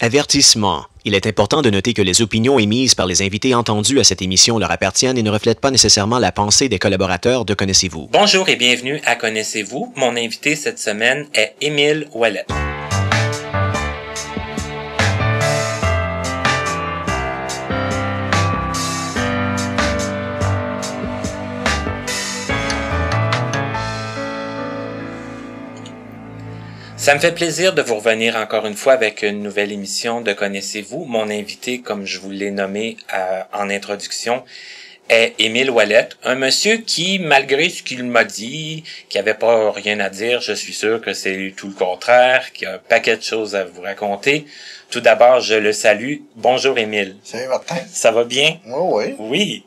Avertissement. Il est important de noter que les opinions émises par les invités entendus à cette émission leur appartiennent et ne reflètent pas nécessairement la pensée des collaborateurs de Connaissez-vous. Bonjour et bienvenue à Connaissez-vous. Mon invité cette semaine est Émile Ouellet. Ça me fait plaisir de vous revenir encore une fois avec une nouvelle émission de Connaissez-vous. Mon invité, comme je vous l'ai nommé en introduction, est Émile Ouellet, un monsieur qui, malgré ce qu'il m'a dit, qui avait pas rien à dire, je suis sûr que c'est tout le contraire, qu'il y a un paquet de choses à vous raconter. Tout d'abord, je le salue. Bonjour Émile. Salut Martin. Ça va bien? Oui. Oui.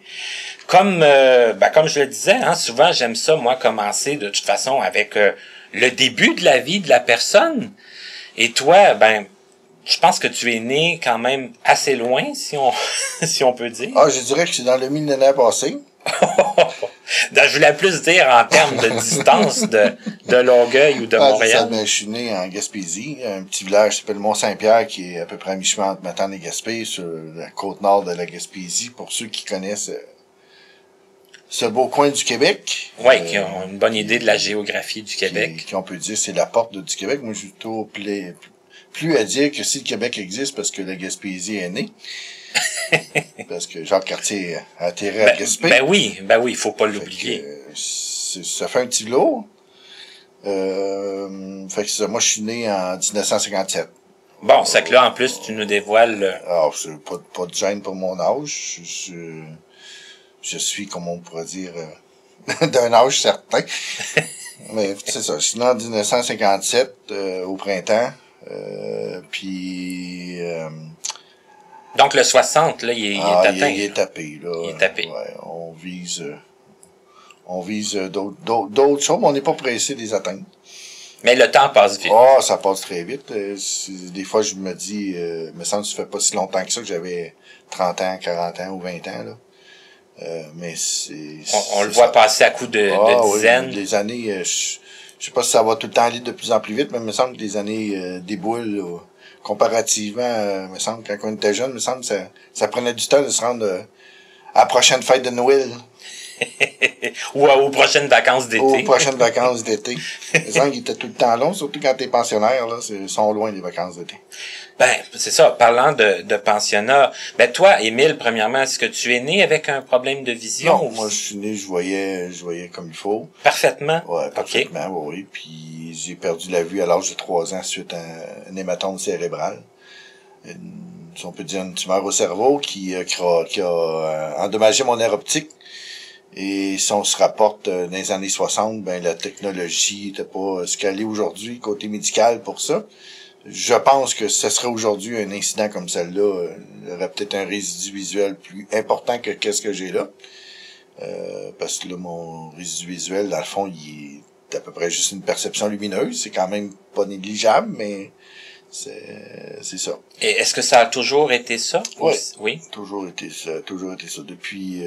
Comme je le disais, souvent j'aime ça, moi, commencer de toute façon avec le début de la vie de la personne. Et toi, je pense que tu es né quand même assez loin, si on peut dire. Ah, je dirais que c'est dans le millénaire passé. Je voulais plus dire en termes de distance de Longueuil ou de Montréal. Je suis né en Gaspésie, un petit village qui s'appelle Mont-Saint-Pierre, qui est à peu près à mi-chemin entre Matane et Gaspé, sur la côte nord de la Gaspésie, pour ceux qui connaissent ce beau coin du Québec. Oui, qui ont une bonne idée de la géographie du Québec. Qui on peut dire, c'est la porte du Québec. Moi, je suis plutôt plus à dire que si le Québec existe, parce que la Gaspésie est née. Parce que Jacques Cartier a atterri à Gaspé. Oui, il faut pas l'oublier. Ça fait un petit lot. Fait que ça, moi, je suis né en 1957. Bon, c'est que là, en plus, tu nous dévoiles... Alors, c'est pas de gêne pour mon âge. Je suis, comme on pourrait dire, d'un âge certain. Mais c'est ça, je suis né en 1957, au printemps. Puis... Donc le 60, là, il est atteint. Il est tapé, là. Il est tapé. Ouais, on vise d'autres choses, mais on n'est pas pressé de les atteindre. Mais le temps passe vite. Ah, ça passe très vite. Des fois, je me dis, me semble que ça fait pas si longtemps que ça que j'avais 30 ans, 40 ans ou 20 ans, là. Mais on le voit passer à coups de dizaines. Oui, les années, je sais pas si ça va tout le temps aller de plus en plus vite, mais il me semble que les années déboulent, là, comparativement, me semble, quand on était jeune, me semble que ça prenait du temps de se rendre à la prochaine fête de Noël. Ou aux prochaines vacances d'été. Aux prochaines vacances d'été. Me semble qu'il était tout le temps long, surtout quand t'es pensionnaire, là, sont loin les vacances d'été. C'est ça. Parlant de pensionnat, toi, Émile, premièrement, est-ce que tu es né avec un problème de vision? Non, moi, je suis né, je voyais comme il faut. Parfaitement? Ouais, parfaitement, okay. Oui. Puis, j'ai perdu la vue à l'âge de 3 ans suite à un hématome cérébral. Si on peut dire une tumeur au cerveau qui a endommagé mon nerf optique. Et si on se rapporte dans les années 60, la technologie n'était pas ce qu'elle est aujourd'hui, côté médical pour ça. Je pense que ce serait aujourd'hui un incident comme celle-là, il y aurait peut-être un résidu visuel plus important que qu'est-ce que j'ai là. Parce que là, mon résidu visuel, dans le fond, il est à peu près juste une perception lumineuse. C'est quand même pas négligeable, mais c'est ça. Et est-ce que ça a toujours été ça? Oui. Toujours été ça. Depuis,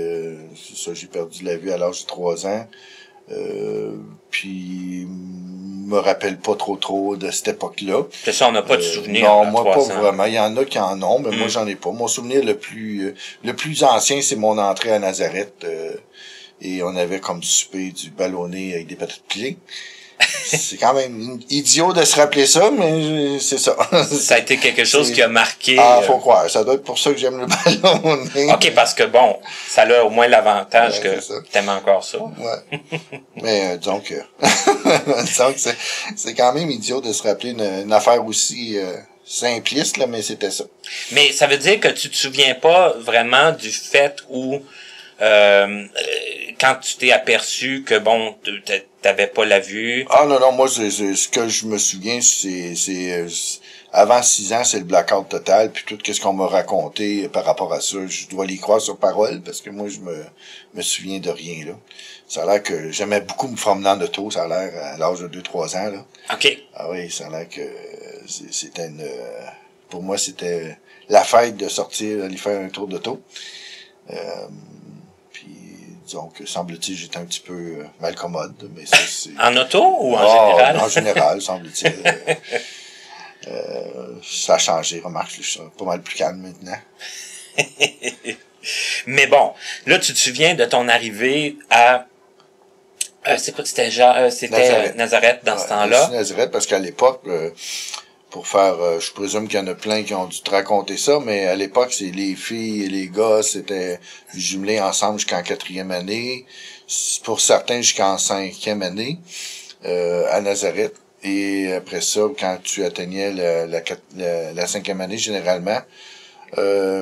c'est ça, j'ai perdu la vue à l'âge de 3 ans. Puis, me rappelle pas trop de cette époque-là. C'est ça, on n'a pas de souvenir. Non, moi pas vraiment. Il y en a qui en ont, mais moi j'en ai pas. Mon souvenir le plus ancien, c'est mon entrée à Nazareth. Et on avait comme souper du ballonné avec des patates pilées. C'est quand même idiot de se rappeler ça, mais c'est ça. Ça a été quelque chose qui a marqué... Ah, faut croire. Ça doit être pour ça que j'aime le ballonné. OK, parce que ça a au moins l'avantage que t'aimes encore ça. Ouais. Mais disons que c'est quand même idiot de se rappeler une affaire aussi simpliste, là, mais c'était ça. Mais ça veut dire que tu te souviens pas vraiment du fait où quand tu t'es aperçu que t'avais pas la vue. Ah non, moi ce que je me souviens, c'est avant 6 ans, c'est le blackout total, puis tout ce qu'on m'a raconté par rapport à ça, je dois les croire sur parole, parce que moi je me souviens de rien là. Ça a l'air que j'aimais beaucoup me promener en auto, ça a l'air à l'âge de 2-3 ans là. OK. Ah oui, ça a l'air que c'était pour moi c'était la fête de sortir, aller faire un tour d'auto. Disons que, semble-t-il, j'étais un petit peu malcommode, mais ça, c'est... En auto ou en général? En général, semble-t-il. Ça a changé, remarque, je suis pas mal plus calme maintenant. Mais bon, là, tu te souviens de ton arrivée à... c'est quoi, c'était Nazareth dans ce temps-là? Nazareth, parce qu'à l'époque, pour faire, je présume qu'il y en a plein qui ont dû te raconter ça, mais à l'époque, c'est les filles et les gars, c'était jumelés ensemble jusqu'en 4e année, pour certains jusqu'en 5e année, à Nazareth. Et après ça, quand tu atteignais la 5e année, généralement,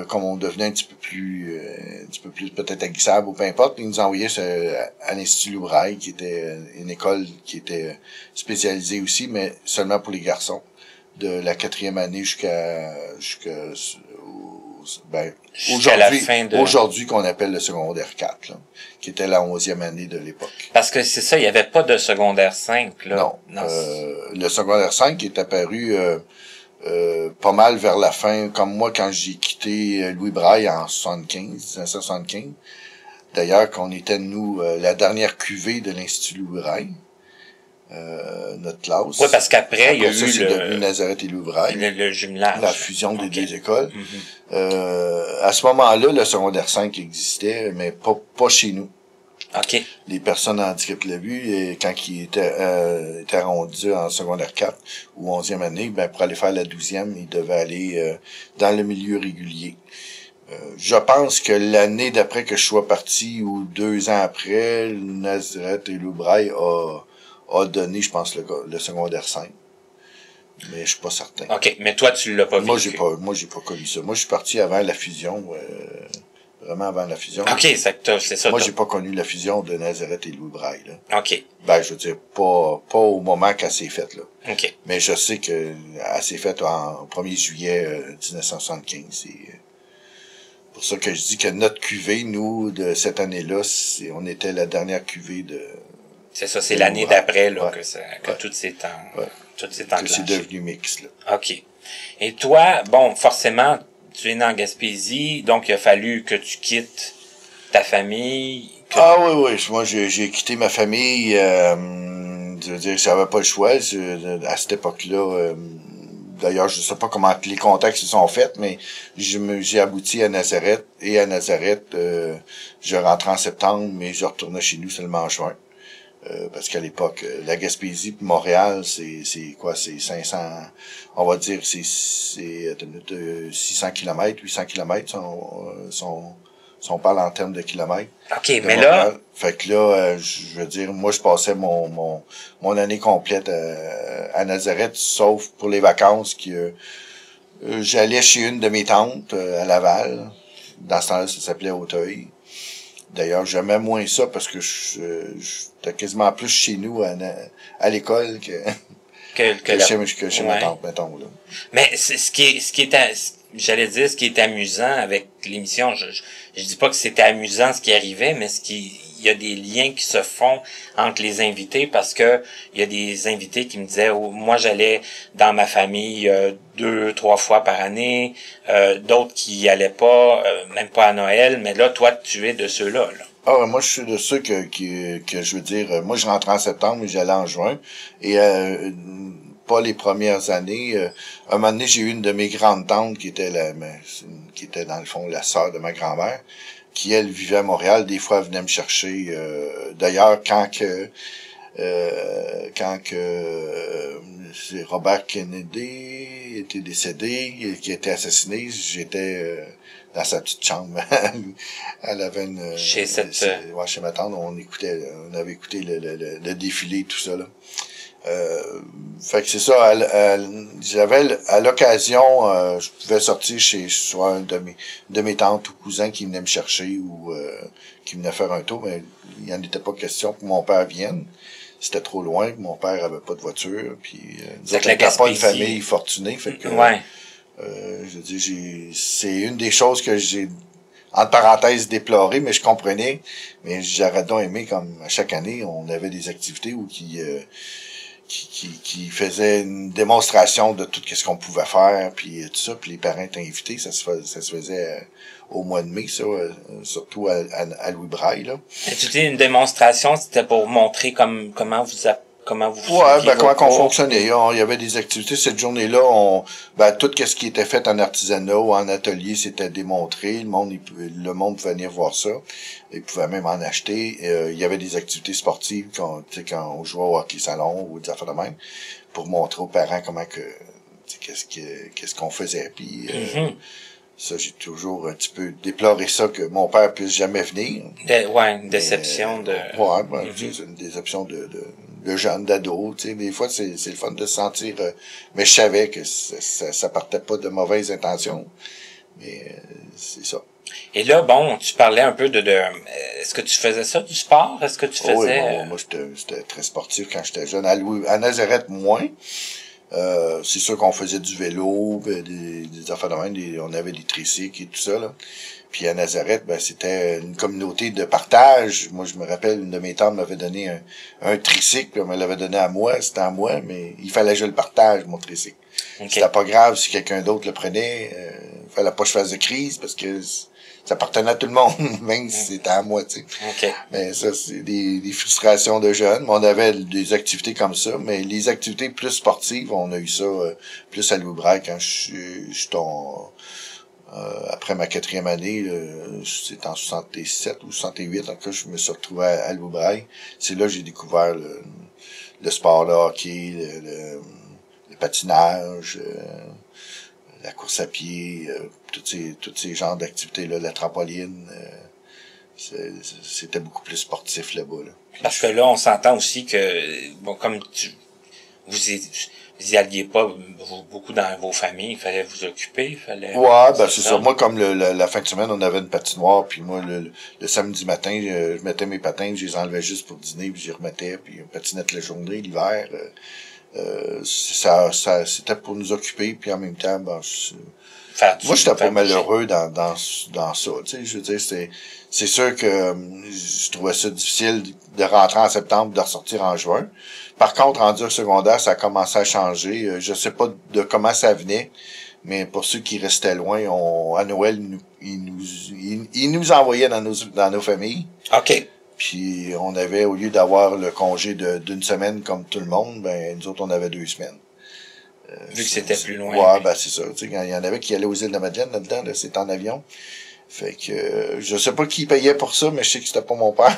comme on devenait un petit peu plus peut-être aguissable ou peu importe, ils nous envoyaient à l'Institut Loubraille, qui était une école qui était spécialisée aussi, mais seulement pour les garçons, de la 4e année jusqu'à aujourd'hui qu'on appelle le secondaire 4, là, qui était la 11e année de l'époque. Parce que c'est ça, il n'y avait pas de secondaire 5, là. Non. Le secondaire 5 est apparu pas mal vers la fin, comme moi quand j'ai quitté Louis Braille en 1975. D'ailleurs, qu'on était, nous, la dernière cuvée de l'Institut Louis Braille, notre classe. Oui, parce qu'après, il y a eu c'est devenu Nazareth et Louis Braille. Le jumelage. La fusion des deux écoles. À ce moment-là, le secondaire 5 existait, mais pas chez nous. OK. Les personnes handicapées l'ont vu, et quand ils étaient rendus en secondaire 4 ou 11e année, ben, pour aller faire la 12e, ils devaient aller dans le milieu régulier. Je pense que l'année d'après que je sois parti, ou 2 ans après, Nazareth et Louis Braille a donné, je pense, le secondaire 5. Mais je suis pas certain. OK, mais toi, tu l'as pas vu. Moi, j'ai pas connu ça. Moi, je suis parti avant la fusion, vraiment avant la fusion. OK, c'est ça. Moi, j'ai pas connu la fusion de Nazareth et Louis Braille, là. OK. Ben, je veux dire, pas au moment qu'elle s'est faite, là. OK. Mais je sais que elle s'est faite en 1er juillet 1975. C'est pour ça que je dis que notre cuvée, nous, de cette année-là, on était la dernière cuvée de... C'est ça, c'est l'année d'après, là, ouais. que tout s'est enclenché. Que c'est devenu mixte, là. OK. Et toi, bon, forcément, tu es né en Gaspésie, donc il a fallu que tu quittes ta famille. Oui. Moi, j'ai quitté ma famille. Je veux dire, j'avais pas le choix à cette époque-là. D'ailleurs, je sais pas comment les contacts se sont faits, mais j'ai abouti à Nazareth. Et à Nazareth, je rentrais en septembre, mais je retournais chez nous seulement en juin. Parce qu'à l'époque, la Gaspésie puis Montréal, c'est 500, on va dire, c'est 600 km, 800 km, si on parle en termes de kilomètres. OK, mais Montréal. Là... Fait que là, je veux dire, moi, je passais mon année complète à Nazareth, sauf pour les vacances j'allais chez une de mes tantes à Laval. Dans ce temps-là, ça s'appelait Auteuil. D'ailleurs, j'aimais moins ça parce que j'étais quasiment plus chez nous à l'école que chez ma tante, mettons, là. Mais ce qui est amusant avec l'émission, je dis pas que c'était amusant ce qui arrivait, mais il y a des liens qui se font entre les invités parce que il y a des invités qui me disaient moi j'allais dans ma famille 2-3 fois par année, d'autres qui y allaient pas, même pas à Noël, mais là toi tu es de ceux-là, là. Ah, moi je suis de ceux que je veux dire, moi je rentrais en septembre mais j'allais en juin et pas les premières années. Un moment donné, j'ai eu une de mes grandes tantes qui était dans le fond la sœur de ma grand-mère, qui elle vivait à Montréal. Des fois, elle venait me chercher. D'ailleurs, quand c'est Robert Kennedy était décédé, qui était assassiné, j'étais dans sa petite chambre. Elle avait chez ma tante, on avait écouté le défilé, tout ça, là. Fait que c'est ça, j'avais à l'occasion, je pouvais sortir chez soit un de mes tantes ou cousins qui venaient me chercher ou qui venaient faire un tour, mais il n'y en était pas question que mon père vienne. C'était trop loin, mon père avait pas de voiture, puis nous n'étions pas une famille fortunée, fait que je dis, c'est une des choses que j'ai entre parenthèses déploré, mais je comprenais, mais j'aurais donc aimé, comme à chaque année, on avait des activités où qui faisait une démonstration de tout ce qu'on pouvait faire, puis tout ça, puis les parents étaient invités, ça se faisait au mois de mai, ça, surtout à Louis Braille, là. Et tu dis une démonstration, c'était pour montrer comment vous comment vous Ouais, comment qu'on cours? fonctionnait. Il y avait des activités. Cette journée-là, tout ce qui était fait en artisanat ou en atelier, c'était démontré. Le monde pouvait venir voir ça. Il pouvait même en acheter. Il y avait des activités sportives quand on jouait au hockey salon ou des affaires de même, pour montrer aux parents comment que, qu'est-ce qu'on faisait. Puis, ça, j'ai toujours un petit peu déploré ça, que mon père puisse jamais venir. Une déception de... C'est une déception de jeunes, d'ados, tu sais. Des fois, c'est le fun de se sentir, mais je savais que ça partait pas de mauvaises intentions. Mais, c'est ça. Et là, bon, tu parlais un peu est-ce que tu faisais ça, du sport? Est-ce que tu faisais... Oui, moi, j'étais très sportif quand j'étais jeune. À Nazareth, moins. C'est sûr qu'on faisait du vélo, des affaires de même, on avait des tricycles et tout ça, là. Puis à Nazareth, c'était une communauté de partage. Moi, je me rappelle, une de mes tantes m'avait donné un tricycle, elle me l'avait donné à moi, c'était à moi, mais il fallait que je le partage, mon tricycle. Okay. C'était pas grave si quelqu'un d'autre le prenait, fallait pas que je fasse de crise, parce que ça appartenait à tout le monde, même si c'était à moi, tu sais. Okay. Mais ça, c'est des frustrations de jeunes. On avait des activités comme ça, mais les activités plus sportives, on a eu ça plus à Louis-Braille quand je suis après ma 4e année, c'était en 67 ou 68, en tout cas, je me suis retrouvé à Louis-Braille. C'est là que j'ai découvert le sport, le hockey, le patinage, la course à pied, tous ces genres d'activités-là, la trampoline, c'était beaucoup plus sportif là-bas. Là. Parce que là, on s'entend aussi que, bon, comme vous y alliez pas beaucoup dans vos familles, il fallait vous occuper, c'est ça. Moi, comme la fin de semaine, on avait une patinoire, puis moi, le samedi matin, je mettais mes patins, je les enlevais juste pour dîner, puis je les remettais, puis on patinait toute la journée, l'hiver. C'était pour nous occuper, puis en même temps, moi, j'étais pas malheureux dans ça, tu sais, je veux dire, c'est sûr que je trouvais ça difficile de rentrer en septembre, de ressortir en juin. Par contre, rendu au secondaire, ça a commencé à changer. Je sais pas de comment ça venait, mais pour ceux qui restaient loin, à Noël, ils nous envoyaient dans nos familles. OK. Puis on avait, au lieu d'avoir le congé d'une semaine comme tout le monde, nous autres, on avait 2 semaines. Vu que c'était plus loin. Ouais, c'est ça. Tu sais, il y en avait qui allaient aux îles de Madeleine là-dedans, là, c'était en avion. Fait que je sais pas qui payait pour ça, mais je sais que c'était pas mon père.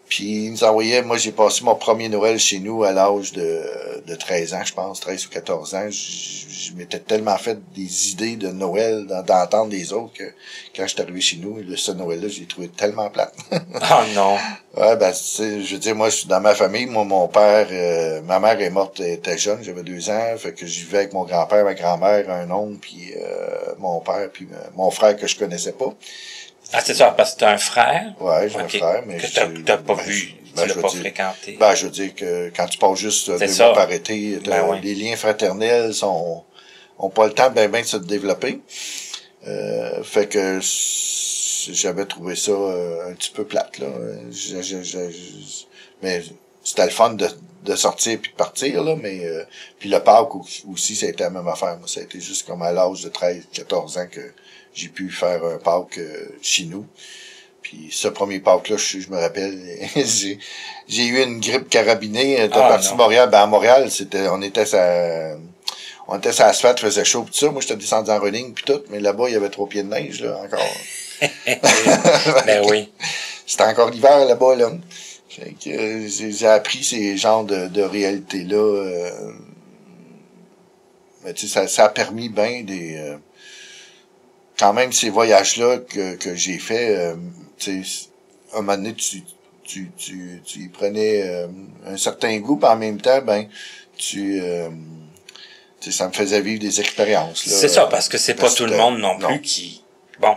Puis il nous envoyait, moi j'ai passé mon premier Noël chez nous à l'âge de 13 ans, je pense, 13 ou 14 ans. Je m'étais tellement fait des idées de Noël, d'entendre les autres, que quand je suis arrivé chez nous, ce Noël-là, j'ai trouvé tellement plate. Oh non! Ouais, je veux dire, moi, je suis dans ma famille. Moi, mon père, ma mère est morte, elle était jeune, j'avais 2 ans. Fait que je vivais avec mon grand-père, ma grand-mère, un oncle, puis mon père, puis mon frère que je connaissais pas. Ah, c'est ça, parce que t'as un frère? Ouais, j'ai un frère, mais que t'as pas vu, tu l'as pas fréquenté. Je veux dire que quand tu passes juste 2 mois par été, les liens fraternels ont pas le temps ben de se développer. Fait que j'avais trouvé ça un petit peu plate, là. Mais c'était le fun de sortir puis de partir, là, mais puis le Pâques aussi, ça a été la même affaire. Moi, ça a été juste comme à l'âge de 13, 14 ans que j'ai pu faire un Pâques chez nous. Puis ce premier Pâques-là, je me rappelle, j'ai eu une grippe carabinée, parti de Montréal. À Montréal, on était sur l'asphalte, il faisait chaud pis tout ça. Moi, j'étais descendu en running pis tout, mais là-bas, il y avait 3 pieds de neige, là, encore. Oui. C'était encore l'hiver, là-bas, là. Fait que j'ai appris ces genres de réalités-là. Mais tu sais, ça a permis bien quand même, ces voyages-là que j'ai fait, tu sais, à un moment donné, tu y prenais un certain goût, pis en même temps, ça me faisait vivre des expériences. C'est ça, parce que c'est pas tout le monde non plus qui... Bon.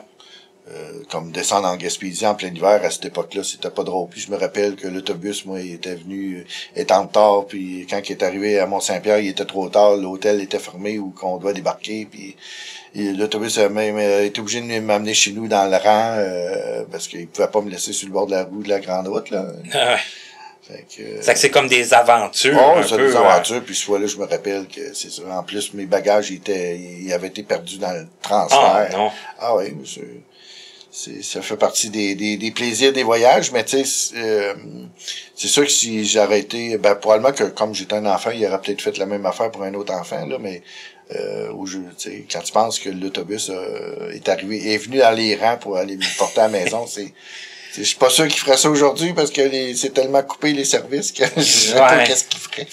Comme descendre en Gaspésie en plein hiver, à cette époque-là, c'était pas drôle. Puis je me rappelle que l'autobus, moi, il était venu étant tard, puis quand il est arrivé à Mont-Saint-Pierre, il était trop tard, l'hôtel était fermé ou qu'on doit débarquer, puis l'autobus a même été obligé de m'amener chez nous dans le rang, parce qu'il pouvait pas me laisser sur le bord de la roue de la grande route, là. Fait que c'est comme des aventures. Oh, c'est des aventures, puis ce fois-là, je me rappelle que c'est ça. En plus, mes bagages ils avaient été perdus dans le transfert. Ah, non. Ah oui, monsieur. ça fait partie des plaisirs des voyages, mais tu sais, c'est sûr que si j'aurais été, probablement que comme j'étais un enfant, il aurait peut-être fait la même affaire pour un autre enfant, là, mais tu sais, quand tu penses que l'autobus est venu dans les rangs pour aller me porter à la maison, je suis pas sûr qu'il ferait ça aujourd'hui parce que c'est tellement coupé les services que je sais pas qu'est-ce qu'il ferait.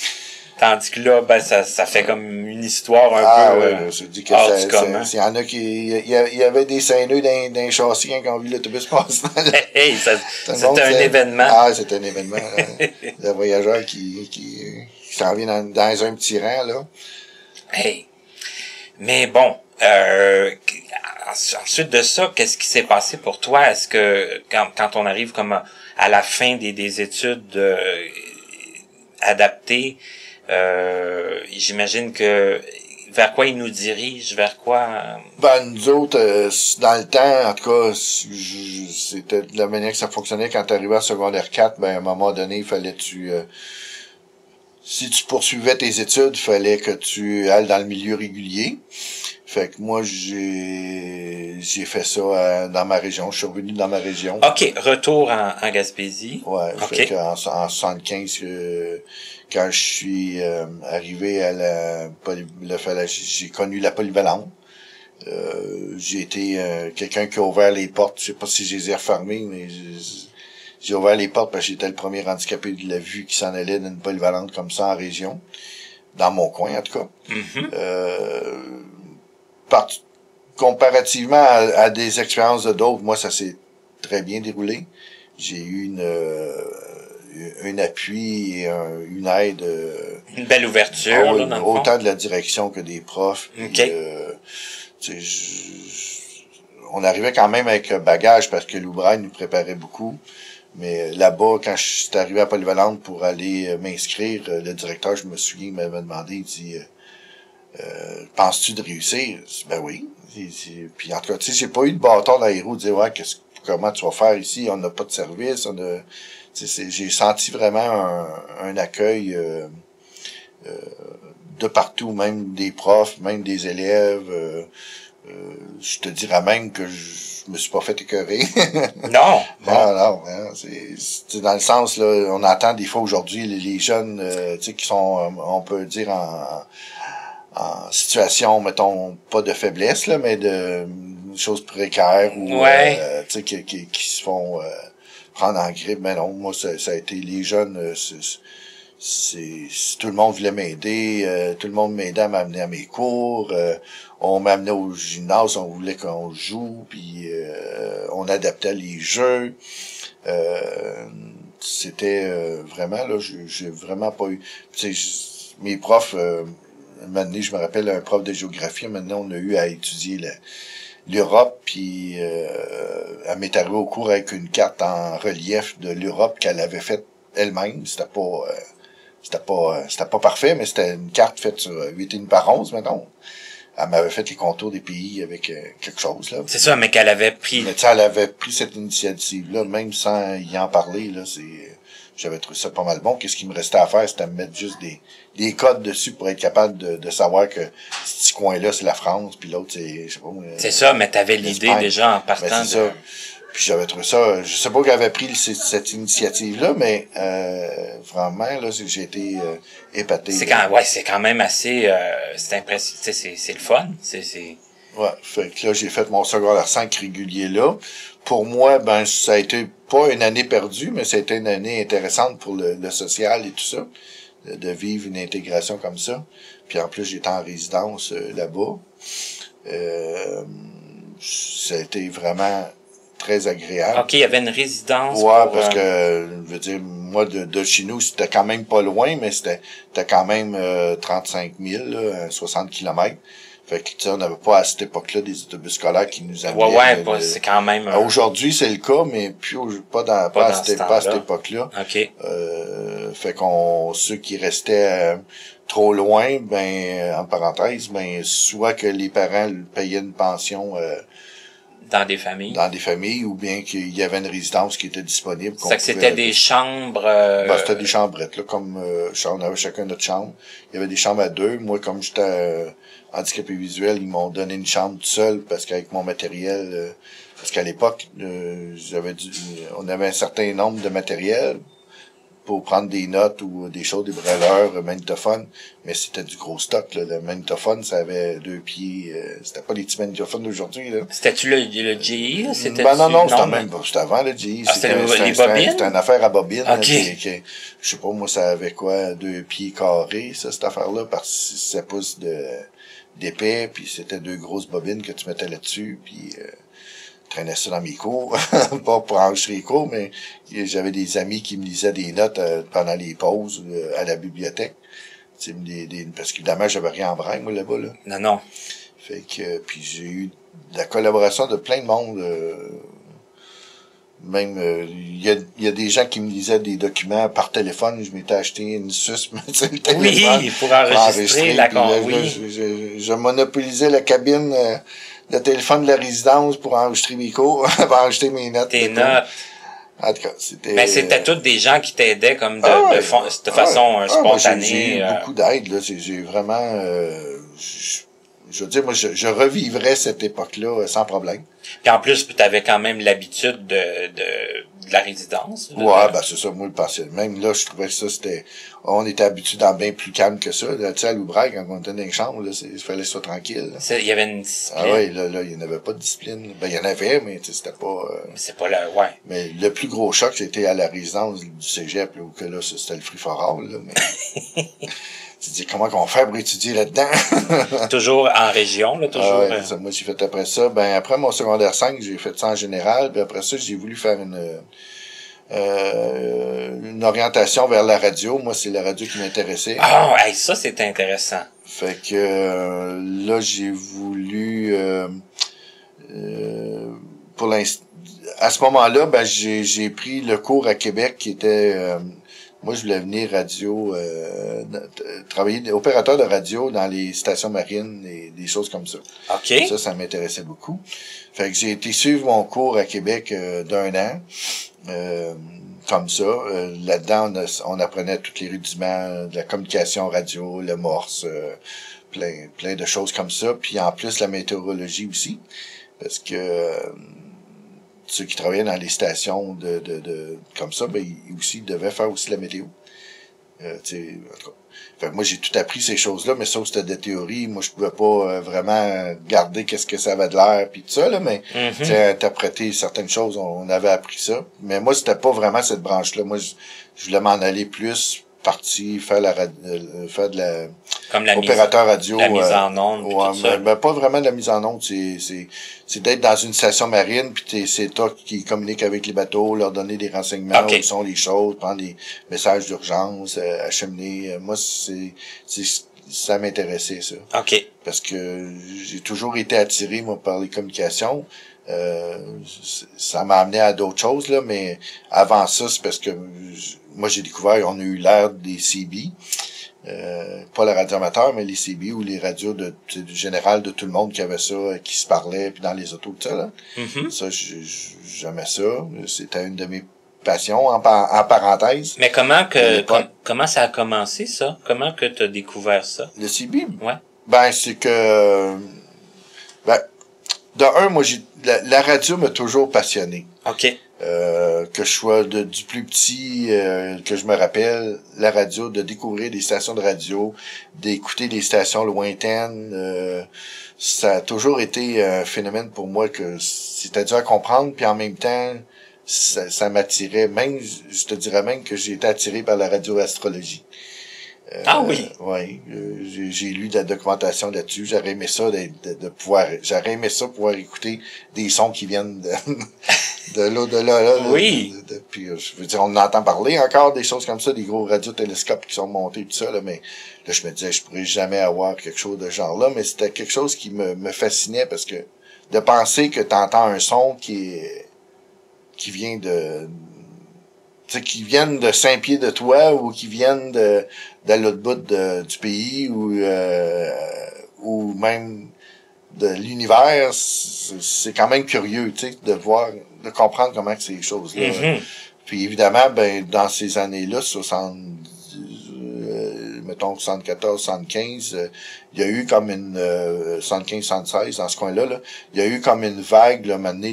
Tandis que là, ça fait comme une histoire un peu je dis que hors du commun. il y en a qui... Il y avait des seineux dans les châssis quand on a vu l'autobus passer. C'était un événement. Ah, c'était un événement. Le voyageur qui s'en vient dans un petit rang, là. Hey! Mais bon, ensuite de ça, qu'est-ce qui s'est passé pour toi? Est-ce que quand on arrive comme à la fin des études adaptées, j'imagine que vers quoi il nous dirige, vers quoi? Nous autres, dans le temps, en tout cas, c'était de la manière que ça fonctionnait quand tu arrivais à secondaire 4, à un moment donné, il fallait si tu poursuivais tes études, il fallait que tu ailles dans le milieu régulier. Fait que moi, j'ai fait ça dans ma région. Je suis revenu dans ma région. OK, retour en Gaspésie. Ouais, okay. Fait qu'en 75, quand je suis arrivé à j'ai connu la polyvalente. J'ai été quelqu'un qui a ouvert les portes. Je sais pas si je les ai refermées, mais j'ai ouvert les portes parce que j'étais le premier handicapé de la vue qui s'en allait d'une polyvalente comme ça en région. Dans mon coin, en tout cas. Mm-hmm. Comparativement à des expériences de d'autres, moi, ça s'est très bien déroulé. J'ai eu un appui et une aide. Une belle ouverture, là, dans le fond. Autant de la direction que des profs. Okay. On arrivait quand même avec bagage parce que l'Oubraille nous préparait beaucoup. Mais là-bas, quand je suis arrivé à Polyvalente pour aller m'inscrire, le directeur, je me souviens, il m'avait demandé, il dit penses-tu de réussir? Ben oui. Puis en tout cas, tu sais, j'ai pas eu de bâton dans les roues de dire comment tu vas faire ici, on n'a pas de service, j'ai senti vraiment un accueil de partout, même des profs, même des élèves. Je te dirais même que je me suis pas fait écœurer. Non. Non, c'est dans le sens, là, on entend des fois aujourd'hui les jeunes qui sont, on peut dire, en situation, mettons, pas de faiblesse, là, mais de choses précaires ou qui se font prendre en grippe. Mais non, moi, ça a été les jeunes, tout le monde voulait m'aider, tout le monde m'aidait à m'amener à mes cours, on m'amenait au gymnase, on voulait qu'on joue, puis on adaptait les jeux. C'était vraiment, là, j'ai vraiment pas eu... mes profs... Maintenant, je me rappelle un prof de géographie, maintenant on a eu à étudier l'Europe, puis elle m'est arrivée au cours avec une carte en relief de l'Europe qu'elle avait faite elle-même. C'était pas parfait, mais c'était une carte faite sur 8,5 par 11, maintenant. Elle m'avait fait les contours des pays avec quelque chose, là. C'est ça, mais qu'elle avait pris. Mais tu sais, elle avait pris cette initiative-là, même sans y en parler, là, j'avais trouvé ça pas mal bon. Qu'est-ce qui me restait à faire, c'était me mettre juste des codes dessus pour être capable de savoir que ce petit coin-là, c'est la France, puis l'autre, c'est, je sais pas moi. C'est ça, mais t'avais l'idée déjà en partant c'est ça. Puis j'avais trouvé ça, je sais pas qui avait pris cette initiative-là, mais vraiment, là, j'ai été épaté. C'est quand même assez, c'est impressionnant, c'est le fun, Ouais, fait que là, j'ai fait mon secondaire 5 régulier là. Pour moi, ça a été pas une année perdue, mais ça a été une année intéressante pour le social et tout ça, de vivre une intégration comme ça. Puis en plus, j'étais en résidence là-bas. Ça a été vraiment très agréable. OK, il y avait une résidence. Ouais, parce que, je veux dire, moi, de chez nous, c'était quand même pas loin, mais c'était quand même 35 000, là, 60 kilomètres. Fait que, tu sais, on n'avait pas à cette époque-là des autobus scolaires qui nous amenaient. Ouais, c'est quand même... Aujourd'hui, c'est le cas, mais pas à cette époque-là. OK. Fait ceux qui restaient trop loin, en parenthèse, soit que les parents payaient une pension... dans des familles, ou bien qu'il y avait une résidence qui était disponible. C'est que c'était des chambres... c'était des chambrettes, là, comme on avait chacun notre chambre. Il y avait des chambres à deux. Moi, comme j'étais handicapé visuel, ils m'ont donné une chambre tout seul parce qu'avec mon matériel, parce qu'à l'époque, on avait un certain nombre de matériel pour prendre des notes ou des choses, des brûleurs, magnétophones, mais c'était du gros stock, là. Le magnétophone, ça avait 2 pieds, c'était pas les petits magnétophones d'aujourd'hui, là. C'était-tu le GE, là? C'était Non, c'était avant le GE. C'était les bobines? C'était une affaire à bobine. OK. Je sais pas, moi, ça avait quoi, 2 pieds carrés, ça, cette affaire-là, par 6 pouces d'épais, puis c'était 2 grosses bobines que tu mettais là-dessus, puis traînais ça dans mes cours, pas pour enregistrer les cours, mais j'avais des amis qui me lisaient des notes pendant les pauses à la bibliothèque. Parce qu'évidemment, j'avais rien en braille, moi, là-bas, là. Non. Fait que, puis j'ai eu la collaboration de plein de monde. Même, il y a des gens qui me lisaient des documents par téléphone. Je m'étais acheté une suce, oui, pour enregistrer la je monopolisais la cabine, le téléphone de la résidence pour enregistrer mes cours, pour enregistrer mes notes. Tes notes. En tout cas, c'était... Mais c'était tous des gens qui t'aidaient comme de façon spontanée. J'ai eu beaucoup d'aide, là. J'ai vraiment, je veux dire, moi, je revivrais cette époque-là sans problème. Puis en plus, tu avais quand même l'habitude de la résidence. C'est ça, moi, le pensionnat. Même là, je trouvais que ça, on était habitué dans bien plus calme que ça. Tu sais, à Loubraille, quand on était dans les chambres, là, il fallait que ce soit tranquille. Il y avait une discipline. Ah oui, là, il n'y en avait pas de discipline. Ben, il y en avait, mais c'était pas... c'est pas là, ouais. Mais le plus gros choc, c'était à la résidence du cégep, là, où que là, c'était le free for all, là, mais... Tu te dis, comment qu'on fait pour étudier là-dedans? Toujours en région, là, toujours. Moi, j'ai fait après ça. Ben, après mon secondaire 5, j'ai fait ça en général. Puis après ça, j'ai voulu faire une orientation vers la radio. Moi, c'est la radio qui m'intéressait. Ça, c'est intéressant. Fait que, là, j'ai voulu, pour l'instant, à ce moment-là, ben, j'ai pris le cours à Québec qui était, moi, je voulais venir travailler opérateur de radio dans les stations marines et des choses comme ça. OK. Ça m'intéressait beaucoup. Fait que j'ai été suivre mon cours à Québec d'1 an, comme ça. Là-dedans, on apprenait tous les rudiments de la communication radio, le morse, plein de choses comme ça. Puis en plus, la météorologie aussi, parce que ceux qui travaillaient dans les stations comme ça, ben, ils devaient faire aussi la météo. En tout cas. Fait que moi, j'ai tout appris ces choses-là, mais sauf c'était des théories. Moi, je pouvais pas vraiment garder qu'est-ce que ça avait de l'air puis tout ça, là, mais interpréter certaines choses, on avait appris ça. Mais moi, c'était pas vraiment cette branche-là. Moi, je voulais m'en aller plus faire de la comme opérateur radio, la mise en onde, tout ça. Ben, pas vraiment de la mise en onde, c'est d'être dans une station marine, puis c'est toi qui communique avec les bateaux, leur donner des renseignements, où sont les choses, prendre des messages d'urgence, acheminer. Moi, ça m'intéressait, ça. OK. Parce que j'ai toujours été attiré, moi, par les communications. Ça m'a amené à d'autres choses, là, mais avant ça, c'est parce que moi, j'ai découvert, on a eu l'ère des CB. Pas la radio amateur, mais les CB ou les radios du général de tout le monde qui avait ça, qui se parlait, puis dans les autos, tout ça, là. Ça, j'aimais ça. C'était une de mes passions, en parenthèse. Mais comment ça a commencé, ça? Comment que t'as découvert ça? Le CB? Ouais. Ben, c'est que, moi, la radio m'a toujours passionné. OK. Que je sois du plus petit, que je me rappelle, la radio, de découvrir des stations de radio, d'écouter des stations lointaines, ça a toujours été un phénomène pour moi que c'était dur à comprendre, puis en même temps, ça m'attirait. Même, je te dirais même que j'ai été attiré par la radioastrologie. Oui. Oui, j'ai lu de la documentation là-dessus. J'aurais aimé ça pouvoir écouter des sons qui viennent de l'au-delà. Là, oui. Puis je veux dire, on entend parler encore des choses comme ça, des gros radiotélescopes qui sont montés tout ça, là, mais là je me disais je pourrais jamais avoir quelque chose de genre là, mais c'était quelque chose qui me fascinait parce que de penser que t'entends un son qui vient qui viennent de 5 pieds de toi ou qui viennent de l'autre bout du pays ou même de l'univers, c'est quand même curieux, tu sais, de comprendre comment que ces choses-là. Puis évidemment, ben dans ces années-là, mettons 74, 75, il y a eu comme une 75, 76 dans ce coin-là, là, il y a eu comme une vague, là, maintenant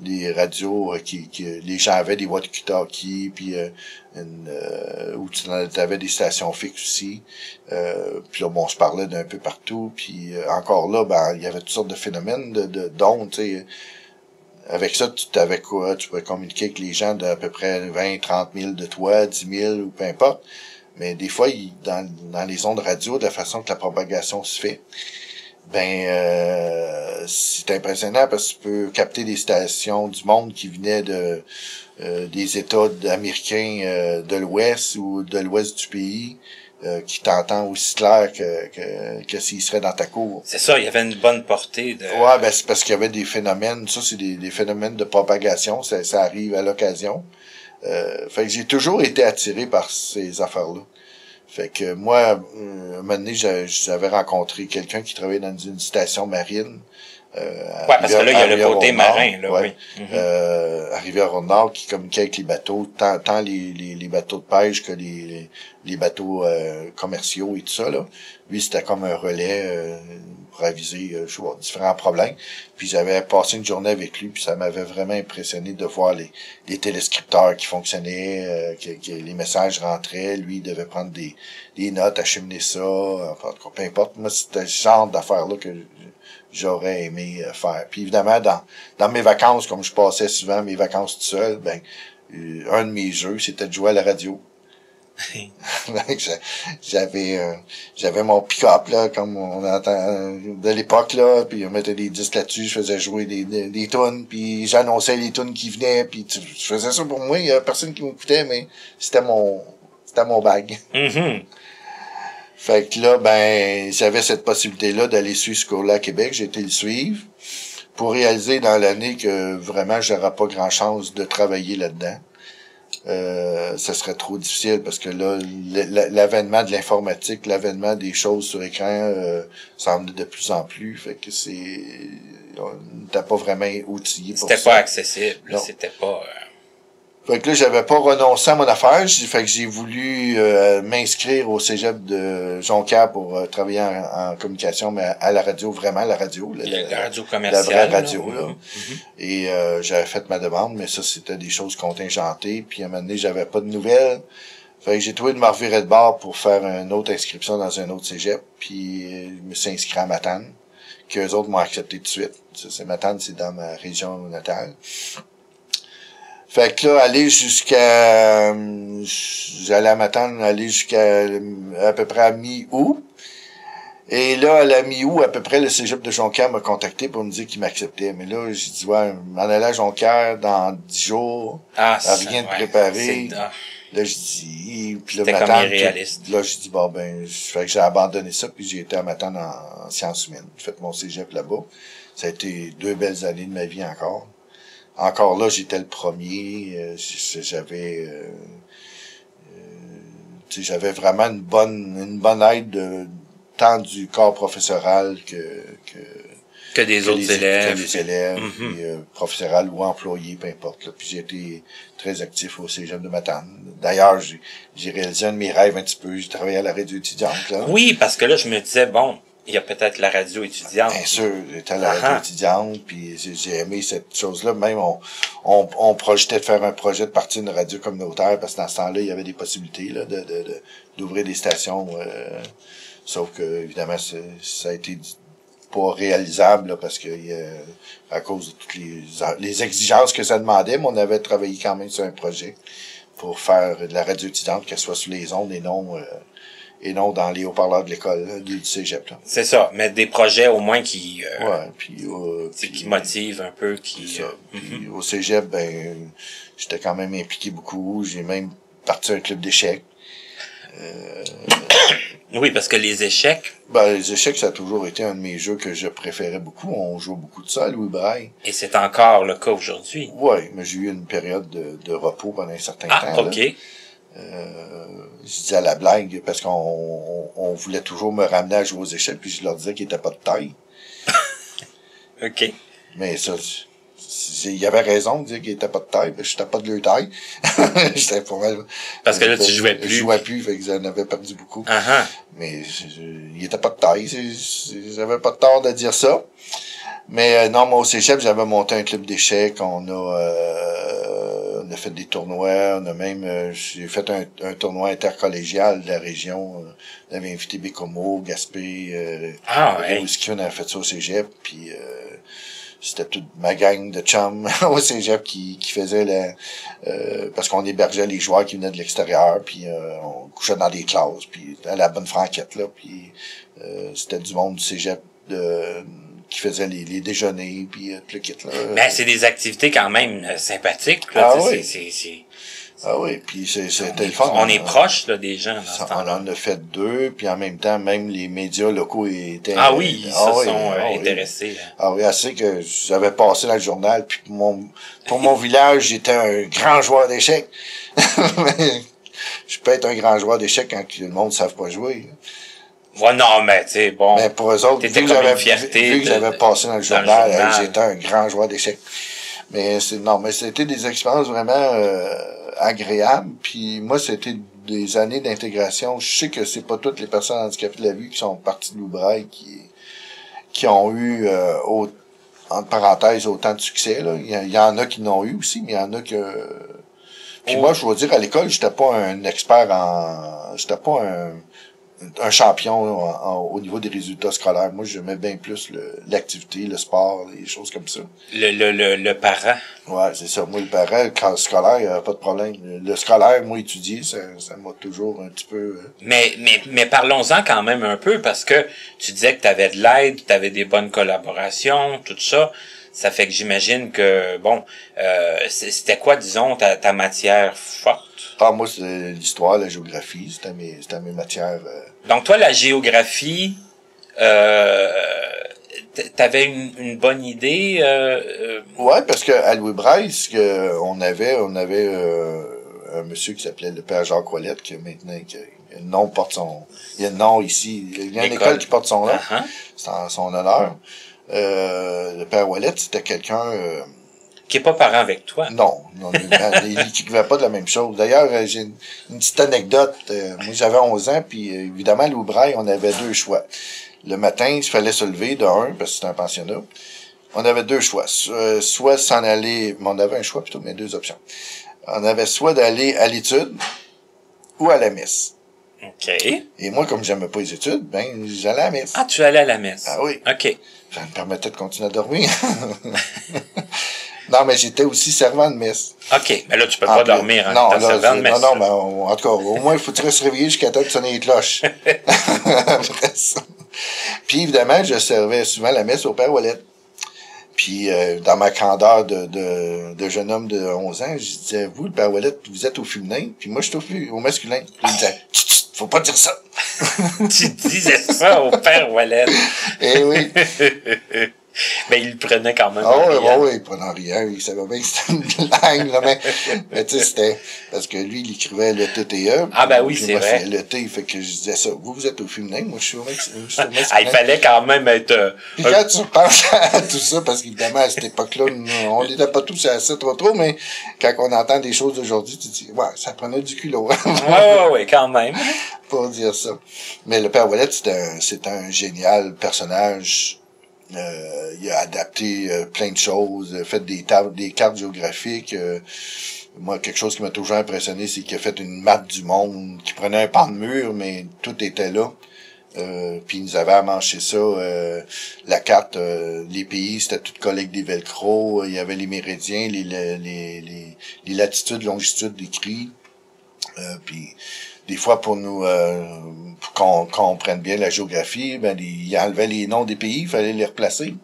les radios les gens avaient des walkie-talkies, puis où tu avais des stations fixes aussi. Puis là, bon, on se parlait d'un peu partout, puis encore là, ben il y avait toutes sortes de phénomènes d'ondes, tu sais. Avec ça, tu t'avais quoi? Tu pouvais communiquer avec les gens d'à peu près 20, 30 000 de toi, 10 000 ou peu importe. Mais des fois, dans les ondes radio, de la façon que la propagation se fait, c'est impressionnant parce que tu peux capter des stations du monde qui venaient des États américains de l'Ouest ou de l'Ouest du pays, qui t'entend aussi clair que s'il serait dans ta cour. C'est ça, il y avait une bonne portée de... Ouais, ben c'est parce qu'il y avait des phénomènes, ça c'est des phénomènes de propagation, ça arrive à l'occasion. Fait que j'ai toujours été attiré par ces affaires-là. Fait que moi, un moment donné, j'avais rencontré quelqu'un qui travaillait dans une station marine. Parce que là, il y a le côté marin, là, ouais. oui. À Rivière-au-Nord, qui communiquait avec les bateaux, tant les bateaux de pêche que les bateaux commerciaux et tout ça, là. Lui, c'était comme un relais pour aviser je sais pas, différents problèmes. Puis j'avais passé une journée avec lui, puis ça m'avait vraiment impressionné de voir les téléscripteurs qui fonctionnaient, que les messages rentraient. Lui, il devait prendre des notes, acheminer ça, enfin, peu importe. Moi, c'était ce genre d'affaires-là que j'aurais aimé faire. Puis évidemment, dans mes vacances, comme je passais souvent mes vacances tout seul, un de mes jeux, c'était de jouer à la radio. J'avais mon pick-up, là, comme on entend de l'époque, là, puis on mettait des disques là-dessus, je faisais jouer des tunes, puis j'annonçais les tunes qui venaient, puis je faisais ça pour moi, il y a personne qui m'écoutait, mais c'était mon bag. Mm-hmm. Fait que là, j'avais cette possibilité-là d'aller suivre ce cours-là à Québec. J'ai été le suivre pour réaliser dans l'année que vraiment, j'aurais pas grand chance de travailler là-dedans. Ça serait trop difficile parce que là, l'avènement de l'informatique, l'avènement des choses sur écran, semble de plus en plus. Fait que on n'était pas vraiment outillé pour ça. C'était pas accessible. C'était pas... Fait que là, j'avais pas renoncé à mon affaire. Fait que j'ai voulu m'inscrire au cégep de Jonquière pour travailler en communication, mais à la radio, vraiment la radio. La radio commerciale. La vraie radio, là. Mm-hmm. Et j'avais fait ma demande, mais ça, c'était des choses contingentées. Puis à un moment donné, j'avais pas de nouvelles. Fait que j'ai trouvé de me revirer de bord pour faire une autre inscription dans un autre cégep. Puis je me suis inscrit à Matane, qu'eux autres m'ont accepté tout de suite. Ça, Matane, c'est dans ma région natale. Fait que là, j'allais à Matane, aller jusqu'à à peu près à mi-août. Et là, à la mi-août, à peu près, le cégep de Jonquière m'a contacté pour me dire qu'il m'acceptait. Mais là, j'ai dit, ouais, m'en aller à Jonquière dans 10 jours. Rien de préparé. Là, je dis, puis là, Matane, comme irréaliste. Là, je dis, fait que j'ai abandonné ça, puis j'ai été à Matane en sciences humaines. J'ai fait mon cégep là-bas. Ça a été 2 belles années de ma vie encore. Encore là, j'étais le premier. J'avais vraiment une bonne aide tant du corps professoral que des autres élèves. Que des élèves, Mm-hmm. puis, professoral ou employés, peu importe. Là. Puis j'ai été très actif au cégep de Matane. D'ailleurs, j'ai réalisé un de mes rêves un petit peu. J'ai travaillé à la radio étudiante. Là. Oui, parce que là, je me disais, il y a peut-être la radio étudiante. Bien sûr, j'étais à la radio étudiante, puis j'ai aimé cette chose-là. Même, on projetait de faire un projet de partir d'une radio communautaire, parce que dans ce temps-là, il y avait des possibilités, là, d'ouvrir des stations, sauf que, évidemment, ça a été pas réalisable, là, parce que, à cause de toutes les exigences que ça demandait, mais on avait travaillé quand même sur un projet pour faire de la radio étudiante, qu'elle soit sous les ondes et non dans les haut-parleurs de l'école, du cégep, là. C'est ça, mais des projets au moins qui qui motivent un peu, qui... Puis au cégep, j'étais quand même impliqué beaucoup. J'ai même parti à un club d'échecs. Oui, parce que les échecs... Les échecs, ça a toujours été un de mes jeux que je préférais beaucoup. On joue beaucoup de ça à Louis Braille. Et c'est encore le cas aujourd'hui. Oui, mais j'ai eu une période de repos pendant un certain temps. Ah, OK. Là. Je disais à la blague, parce qu'on voulait toujours me ramener à jouer aux échecs, puis je leur disais qu'il était pas de taille. OK. Mais ça, il avait raison de dire qu'il était pas de taille, je n'étais pas de leur taille. J'étais pas mal. Parce que là, tu jouais plus. Je jouais plus, fait que j'en avais perdu beaucoup. Mais il était pas de taille. J'avais pas de tort de dire ça. Mais non, moi au cégep, j'avais monté un club d'échecs. On a fait des tournois. On a même j'ai fait un tournoi intercollégial de la région. On avait invité Bécomo, Gaspé, Rimouski, on avait fait ça au cégep. Puis c'était toute ma gang de chums au cégep qui faisait parce qu'on hébergeait les joueurs qui venaient de l'extérieur, puis on couchait dans des classes, puis à la bonne franquette, là, puis c'était du monde du cégep qui faisait les déjeuners, puis tout le kit, là. Ben, c'est des activités quand même sympathiques, là. Ah oui. Ah oui, puis c'était le fun. On est proche, là, des gens, dans ce on en a fait 2, puis en même temps, même les médias locaux étaient... ils se sont intéressés. Oui. Ah oui, assez que j'avais passé dans le journal, puis pour mon village, j'étais un grand joueur d'échecs. Je peux être un grand joueur d'échecs quand le monde ne savent pas jouer. Ouais, non, mais tu sais, bon. Mais pour eux autres, vu que j'avais passé dans le journal, j'étais un grand joueur d'échecs. Mais c'était des expériences vraiment agréables. Puis moi, c'était des années d'intégration. Je sais que c'est pas toutes les personnes handicapées de la vue qui sont parties de Loubraille qui ont eu entre parenthèses autant de succès. Là. Il y en a qui n'ont eu aussi, mais il y en a que. Puis moi, je dois dire, à l'école, j'étais pas un expert j'étais pas un champion au niveau des résultats scolaires. Moi, j'aimais bien plus l'activité, le sport, les choses comme ça. Le parent. Ouais, c'est ça. Moi, le parent, quand scolaire, il n'y a pas de problème. Le scolaire, moi, étudier, ça m'a toujours un petit peu... Mais parlons-en quand même un peu, parce que tu disais que tu avais de l'aide, tu avais des bonnes collaborations, tout ça. Ça fait que j'imagine que, bon, c'était quoi, disons, ta matière forte? Ah, moi, c'est l'histoire, la géographie, c'était mes matières. Donc, toi, la géographie, t'avais une bonne idée? Ouais, parce que à Louis-Braille, on avait un monsieur qui s'appelait le père Jacques Ouellette, qui maintenant, le nom porte il y a un nom ici, il y a une école qui porte son nom. C'est en son honneur. Le père Ouellette, c'était quelqu'un, qui est pas parent avec toi. Non, il n'écrivait pas de la même chose. D'ailleurs, j'ai une petite anecdote. Moi, j'avais 11 ans, puis évidemment, à Loubraille, on avait 2 choix. Le matin, il fallait se lever de 1, parce que c'était un pensionnat. On avait 2 choix. Soit s'en aller, mais on avait un choix plutôt, mais 2 options. On avait soit d'aller à l'étude ou à la messe. OK. Et moi, comme j'aimais pas les études, ben, j'allais à la messe. Ah, tu allais à la messe. Ah oui. OK. Ça me permettait de continuer à dormir. Non, mais j'étais aussi servant de messe. OK. Mais là, tu peux pas dormir en étant servant de messe. Non, mais en tout cas, au moins, il faudrait se réveiller jusqu'à temps de sonner les cloches. Puis, évidemment, je servais souvent la messe au père Ouellette. Puis, dans ma candeur de jeune homme de 11 ans, je disais, vous, le père Ouellette, vous êtes au féminin, puis moi, je suis au masculin. Puis, il me disait, faut pas dire ça. Tu disais ça au père Ouellette. Eh oui. Mais il le prenait quand même. Oui, il prenait rien. Il savait bien que c'était une langue, là, mais tu sais, c'était, parce que lui, il écrivait le TTE. Ah, ben oui, c'est vrai. Le T, fait que je disais ça. Vous êtes au féminin, moi, je suis au masculin. Il fallait quand même être, Puis quand tu penses à tout ça, parce qu'évidemment, à cette époque-là, on n'était pas tous à ça trop, mais quand on entend des choses d'aujourd'hui, tu te dis, ouais, ça prenait du culot. Ouais, quand même. Pour dire ça. Mais le père Ouellette, c'était un génial personnage. Il a adapté plein de choses, fait des cartes géographiques. Moi, quelque chose qui m'a toujours impressionné, c'est qu'il a fait une map du monde, qui prenait un pan de mur, mais tout était là. Puis il nous avait amanché ça. La carte, les pays, c'était tout collé avec des velcro. Il y avait les méridiens, les latitudes, longitudes décrits. Puis des fois, pour qu'on comprenne bien la géographie, ben, il enlevait les noms des pays, il fallait les replacer.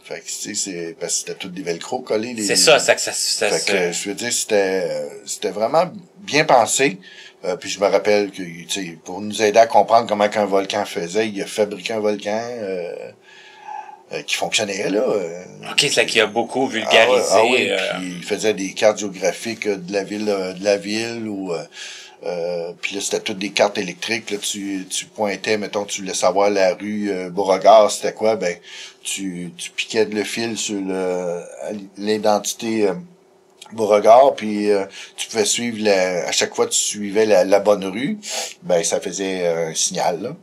Fait que, tu sais, c'est, parce que c'était tout des velcro collés. C'est ça. Fait que, je veux dire, c'était vraiment bien pensé. Puis je me rappelle que, tu sais, pour nous aider à comprendre comment qu'un volcan faisait, il a fabriqué un volcan, qui fonctionnait, là. OK, c'est là qu'il a beaucoup vulgarisé. Puis il faisait des cartes géographiques de la ville ou Puis là, c'était toutes des cartes électriques. Là, tu pointais, mettons, tu voulais savoir la rue Beauregard, c'était quoi, ben tu piquais le fil sur l'identité Beauregard, puis tu pouvais suivre à chaque fois que tu suivais la bonne rue, ben ça faisait un signal, là.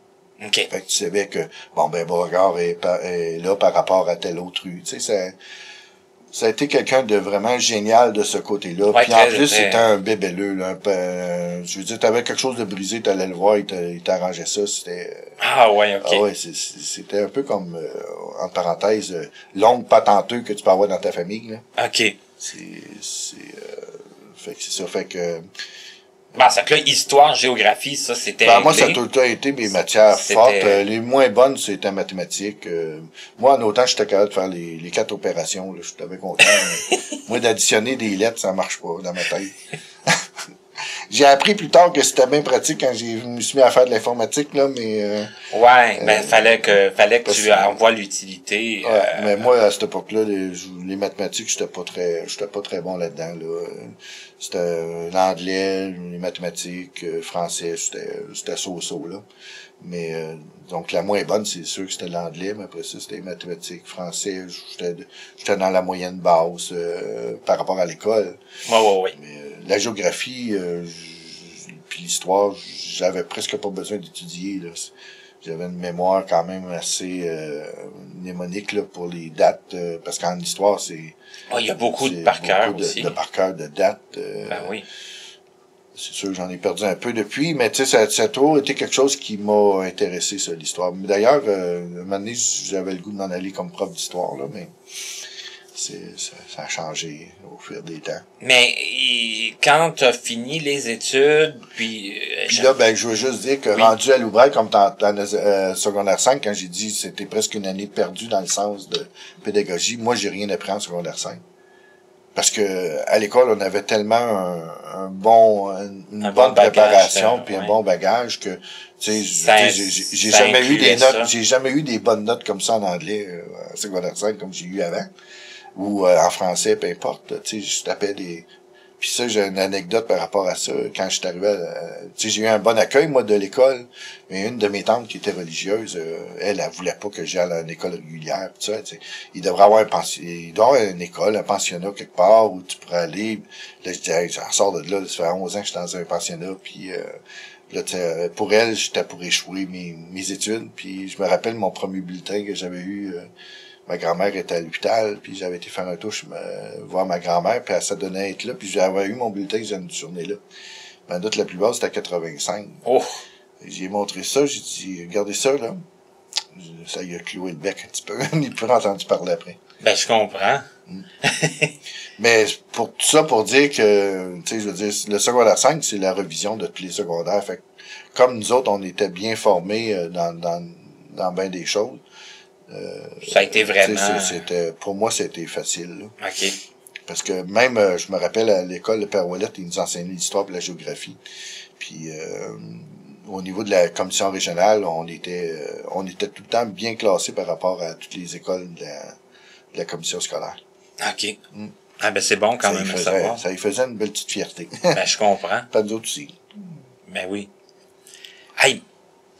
OK. Fait que tu savais que, bon, ben Beauregard est là par rapport à telle autre rue. Tu sais, ça a été quelqu'un de vraiment génial de ce côté-là. Ouais, puis en plus, c'était un bébelleux, là. Je veux dire, t'avais quelque chose de brisé, t'allais le voir, il t'arrangeait ça. C'était... Ah ouais, OK. Ah ouais, c'était un peu comme, en parenthèse, l'oncle patenteux que tu peux avoir dans ta famille, là. OK. Fait que c'est ça. Fait que... Bon, ça que là, histoire, géographie, ça, c'était moi, ça a réglé. tout le temps été mes matières fortes. Les moins bonnes, c'était mathématiques. Moi, en autant, j'étais capable de faire les 4 opérations. Là, j'étais content. Moi, d'additionner des lettres, ça marche pas dans ma tête. J'ai appris plus tard que c'était bien pratique quand je me suis mis à faire de l'informatique, là, mais... fallait que tu en vois l'utilité. Ouais, mais moi, à cette époque-là, les mathématiques, j'étais pas très bon là-dedans, là. C'était l'anglais, les mathématiques, français, c'était so-so, là. Mais, donc, la moins bonne, c'est sûr que c'était l'anglais, mais après ça, c'était les mathématiques, français, j'étais dans la moyenne basse, par rapport à l'école. Ouais. Mais, la géographie, puis l'histoire, j'avais presque pas besoin d'étudier, là. J'avais une mémoire quand même assez mnémonique, là, pour les dates, parce qu'en histoire, il y a beaucoup de par cœur aussi. De par cœur de dates. Ben oui. C'est sûr que j'en ai perdu un peu depuis, mais tu sais, ça a toujours été quelque chose qui m'a intéressé, ça, l'histoire. Mais d'ailleurs, un moment donné, j'avais le goût de m'en aller comme prof d'histoire, là, mais ça a changé au fil des temps. Mais quand t'as fini les études, puis là, ben, je veux juste dire que rendu à Loubrel, comme dans secondaire 5, quand j'ai dit c'était presque une année perdue dans le sens de pédagogie, moi, j'ai rien appris en secondaire 5. Parce que à l'école, on avait tellement une bonne préparation puis un bon bagage que tu sais j'ai jamais eu des notes, j'ai jamais eu des bonnes notes comme ça en anglais en secondaire 5 comme j'ai eu avant ou en français, peu importe, tu sais je tapais des. Puis ça, j'ai une anecdote par rapport à ça. Quand je suis arrivé, tu sais, j'ai eu un bon accueil, moi, de l'école. Mais une de mes tantes qui était religieuse, elle voulait pas que j'aille à une école régulière. Tu sais, il devrait avoir il doit y avoir une école, un pensionnat quelque part où tu pourrais aller. Là, je disais, hey, j'en sors de là. Ça fait 11 ans que je suis dans un pensionnat. Puis là, pour elle, j'étais pour échouer mes études. Puis je me rappelle mon premier bulletin que j'avais eu. Ma grand-mère était à l'hôpital, puis j'avais été faire un tour voir ma grand-mère, puis elle s'est donné à être là, puis j'avais eu mon bulletin cette journée-là. Ma note la plus basse, c'était à 85. Oh! J'ai montré ça, j'ai dit, regardez ça, là. Ça y a cloué le bec un petit peu. Il n'a pas entendu parler après. Ben, je comprends. Mais pour tout ça, pour dire que, tu sais, je veux dire, le secondaire 5, c'est la revision de tous les secondaires. Fait que, comme nous autres, on était bien formés dans bien des choses. Ça a été vraiment... Pour moi, c'était facile, là. OK. Parce que même, je me rappelle, à l'école de Père Ouellette, ils nous enseignaient l'histoire et la géographie. Puis, au niveau de la commission régionale, on était tout le temps bien classés par rapport à toutes les écoles de la commission scolaire. OK. Ah, ben, c'est bon quand même à savoir. Ça y faisait une belle petite fierté. Ben, je comprends. Pas nous autres aussi. Ben oui. Hey, tu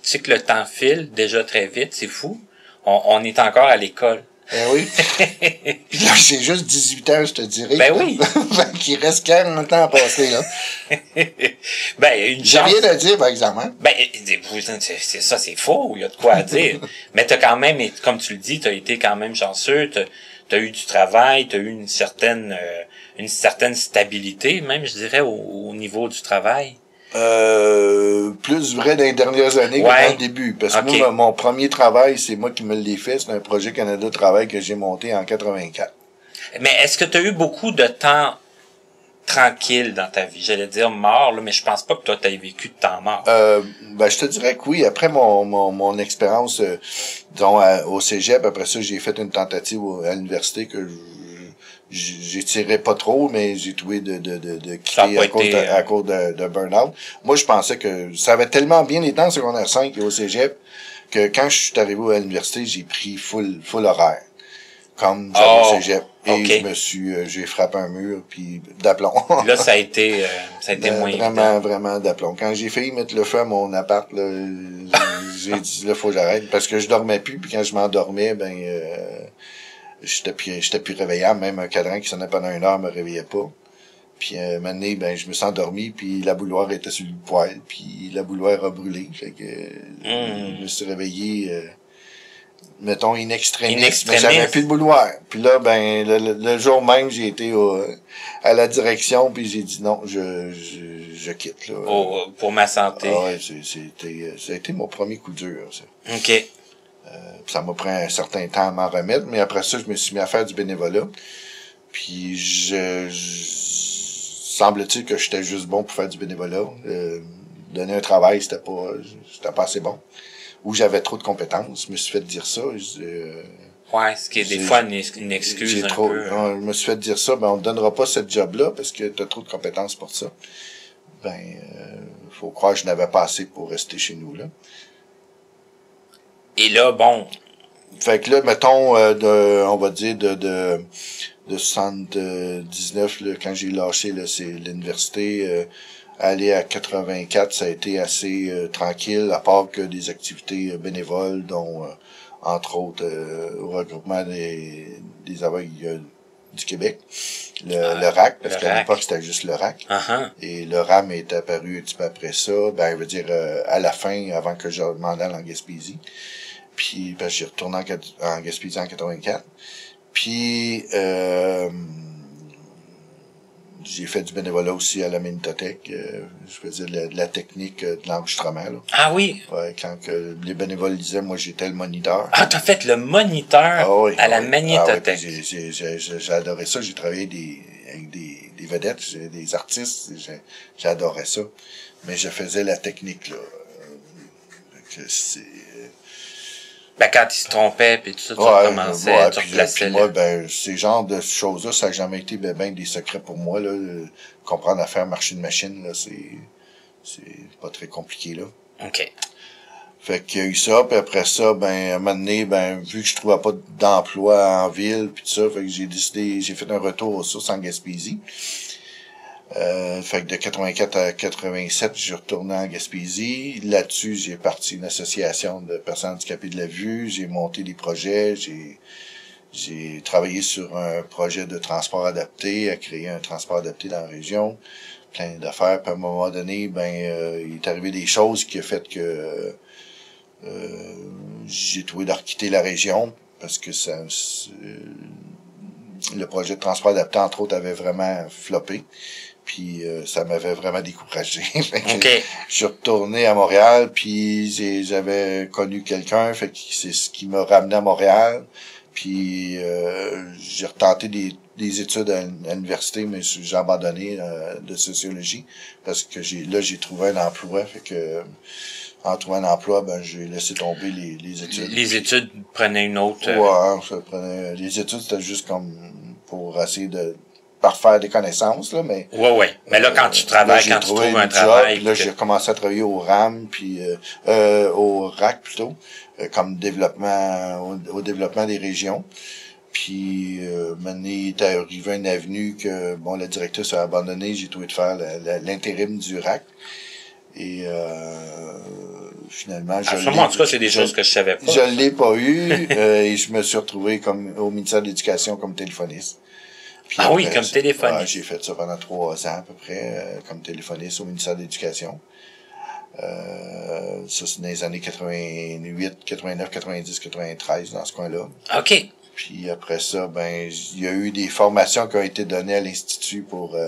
sais que le temps file déjà très vite, c'est fou. On est encore à l'école. Ben oui. Puis là, j'ai juste 18 ans, je te dirais. Ben oui. Qu'il reste 40 ans à passer, là. Ben, une j'ai chance. rien à dire, par exemple. Hein? Ben, c'est ça, c'est faux. Il y a de quoi à dire. Mais t'as quand même, comme tu le dis, t'as été quand même chanceux. T'as eu du travail, t'as eu une certaine stabilité, même, je dirais, au niveau du travail. Plus vrai dans les dernières années que dans le début. Parce que moi, mon premier travail, c'est moi qui me l'ai fait. C'est un projet Canada Travail que j'ai monté en 84. Mais est-ce que tu as eu beaucoup de temps tranquille dans ta vie? J'allais dire mort, là, mais je pense pas que toi, tu aies vécu de temps mort. Ben, je te dirais que oui. Après mon expérience, disons, au cégep, après ça, j'ai fait une tentative à l'université que j'ai tiré pas trop, mais j'ai trouvé de quitter à cause de burn-out. Moi, je pensais que ça avait tellement bien été en secondaire 5 et au cégep que quand je suis arrivé à l'université, j'ai pris full horaire. comme j'allais au Oh, cégep. Et ok. j'ai frappé un mur, puis d'aplomb. Là, ça a été moins Vraiment, évident. vraiment d'aplomb. Quand j'ai failli mettre le feu à mon appart, là, j'ai dit, là, faut que j'arrête. Parce que je dormais plus, puis quand je m'endormais, j'étais plus réveillable. Même un cadran qui sonnait pendant 1 heure me réveillait pas. Puis un moment donné, je me suis endormi, puis la bouilloire était sur le poêle, puis la bouilloire a brûlé. Fait que je me suis réveillé, mettons, in extremis, mais j'avais plus de bouilloire. Puis là, le jour même, j'ai été à la direction, puis j'ai dit non, je quitte. Là. Pour ma santé. Ah ouais, ça a été mon premier coup dur, ça. OK. Ça m'a pris un certain temps à m'en remettre, mais après ça, je me suis mis à faire du bénévolat. Puis semble-t-il que j'étais juste bon pour faire du bénévolat. Donner un travail, c'était pas assez bon. Ou j'avais trop de compétences. Je me suis fait dire ça. Ouais, ce qui est des fois une excuse un peu. Je me suis fait dire ça, on te donnera pas cette job-là parce que t'as trop de compétences pour ça. Faut croire que je n'avais pas assez pour rester chez nous, là. Et là, bon. Fait que là, mettons, on va dire de 79, là, quand j'ai lâché là, c'est l'université, aller à 84, ça a été assez tranquille, à part que des activités bénévoles, dont entre autres au regroupement des aveugles du Québec, le RAC, parce qu'à l'époque c'était juste le RAC. Et le RAM est apparu un petit peu après ça, je veux dire à la fin, avant que je m'en aille en Gaspésie. Puis j'ai retourné en Gaspésie en 84. Puis j'ai fait du bénévolat aussi à la Magnétothèque. Je faisais de la technique de l'enregistrement. Là. Ah oui? Ouais, quand les bénévoles disaient, moi j'étais le moniteur. Ah, t'as fait le moniteur à la Magnétothèque. J'ai adoré ça. J'ai travaillé avec des vedettes, des artistes. J'adorais ça. Mais je faisais la technique, là. Quand il se trompait, puis tout ça, tu recommençais, tu replaçais. Puis moi, ces genres de choses-là, ça n'a jamais été ben des secrets pour moi, là. Comprendre à faire marcher une machine, là, c'est pas très compliqué, là. OK. Fait qu'il y a eu ça, puis après ça, à un moment donné, vu que je trouvais pas d'emploi en ville, puis tout ça, fait que j'ai fait un retour aux sources en Gaspésie. Fait que de 84 à 87, je suis retourné en Gaspésie. Là-dessus, j'ai parti une association de personnes handicapées de la vue. J'ai monté des projets. J'ai travaillé sur un projet de transport adapté, à créer un transport adapté dans la région. Plein d'affaires. Puis à un moment donné, il est arrivé des choses qui ont fait que j'ai trouvé de quitter la région parce que le projet de transport adapté, entre autres, avait vraiment floppé. Puis ça m'avait vraiment découragé. Okay. Je suis retourné à Montréal, puis j'avais connu quelqu'un, fait que c'est ce qui m'a ramené à Montréal. Puis j'ai retenté des études à l'université, mais j'ai abandonné de sociologie parce que j'ai trouvé un emploi. Fait que en trouvant un emploi, j'ai laissé tomber les études. Les études prenaient une autre. Ouais, ça prenait. Les études, c'était juste comme pour essayer de parfaire des connaissances, là, mais. Ouais. Mais là, quand tu travailles, quand tu trouves un travail. Là, j'ai commencé à travailler au RAM, puis au RAC plutôt, comme développement, au développement des régions. Puis maintenant, il est arrivé une avenue que la directrice a abandonné. J'ai trouvé de faire l'intérim du RAC. Et finalement, en tout cas, c'est des choses que je savais pas. Je l'ai pas eu et je me suis retrouvé comme au ministère de l'Éducation comme téléphoniste. Puis après, oui, comme téléphoniste. Ouais, j'ai fait ça pendant 3 ans à peu près, comme téléphoniste au ministère de l'Éducation. Ça, c'est dans les années 88, 89, 90, 93, dans ce coin-là. OK. Puis après ça, il y a eu des formations qui ont été données à l'Institut pour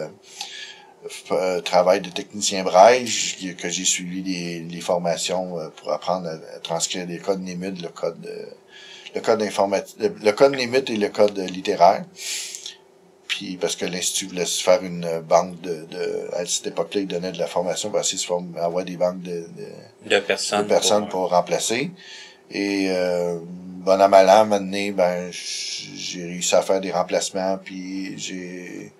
travail de technicien braille, que j'ai suivi les formations pour apprendre à transcrire des codes NIMUD, le code informatique, le code NIMUD et le code littéraire. Puis parce que l'Institut voulait se faire une banque à cette époque-là, il donnait de la formation pour essayer de avoir des banques de personnes pour remplacer. Et bon an mal an, maintenant, j'ai réussi à faire des remplacements, puis j'ai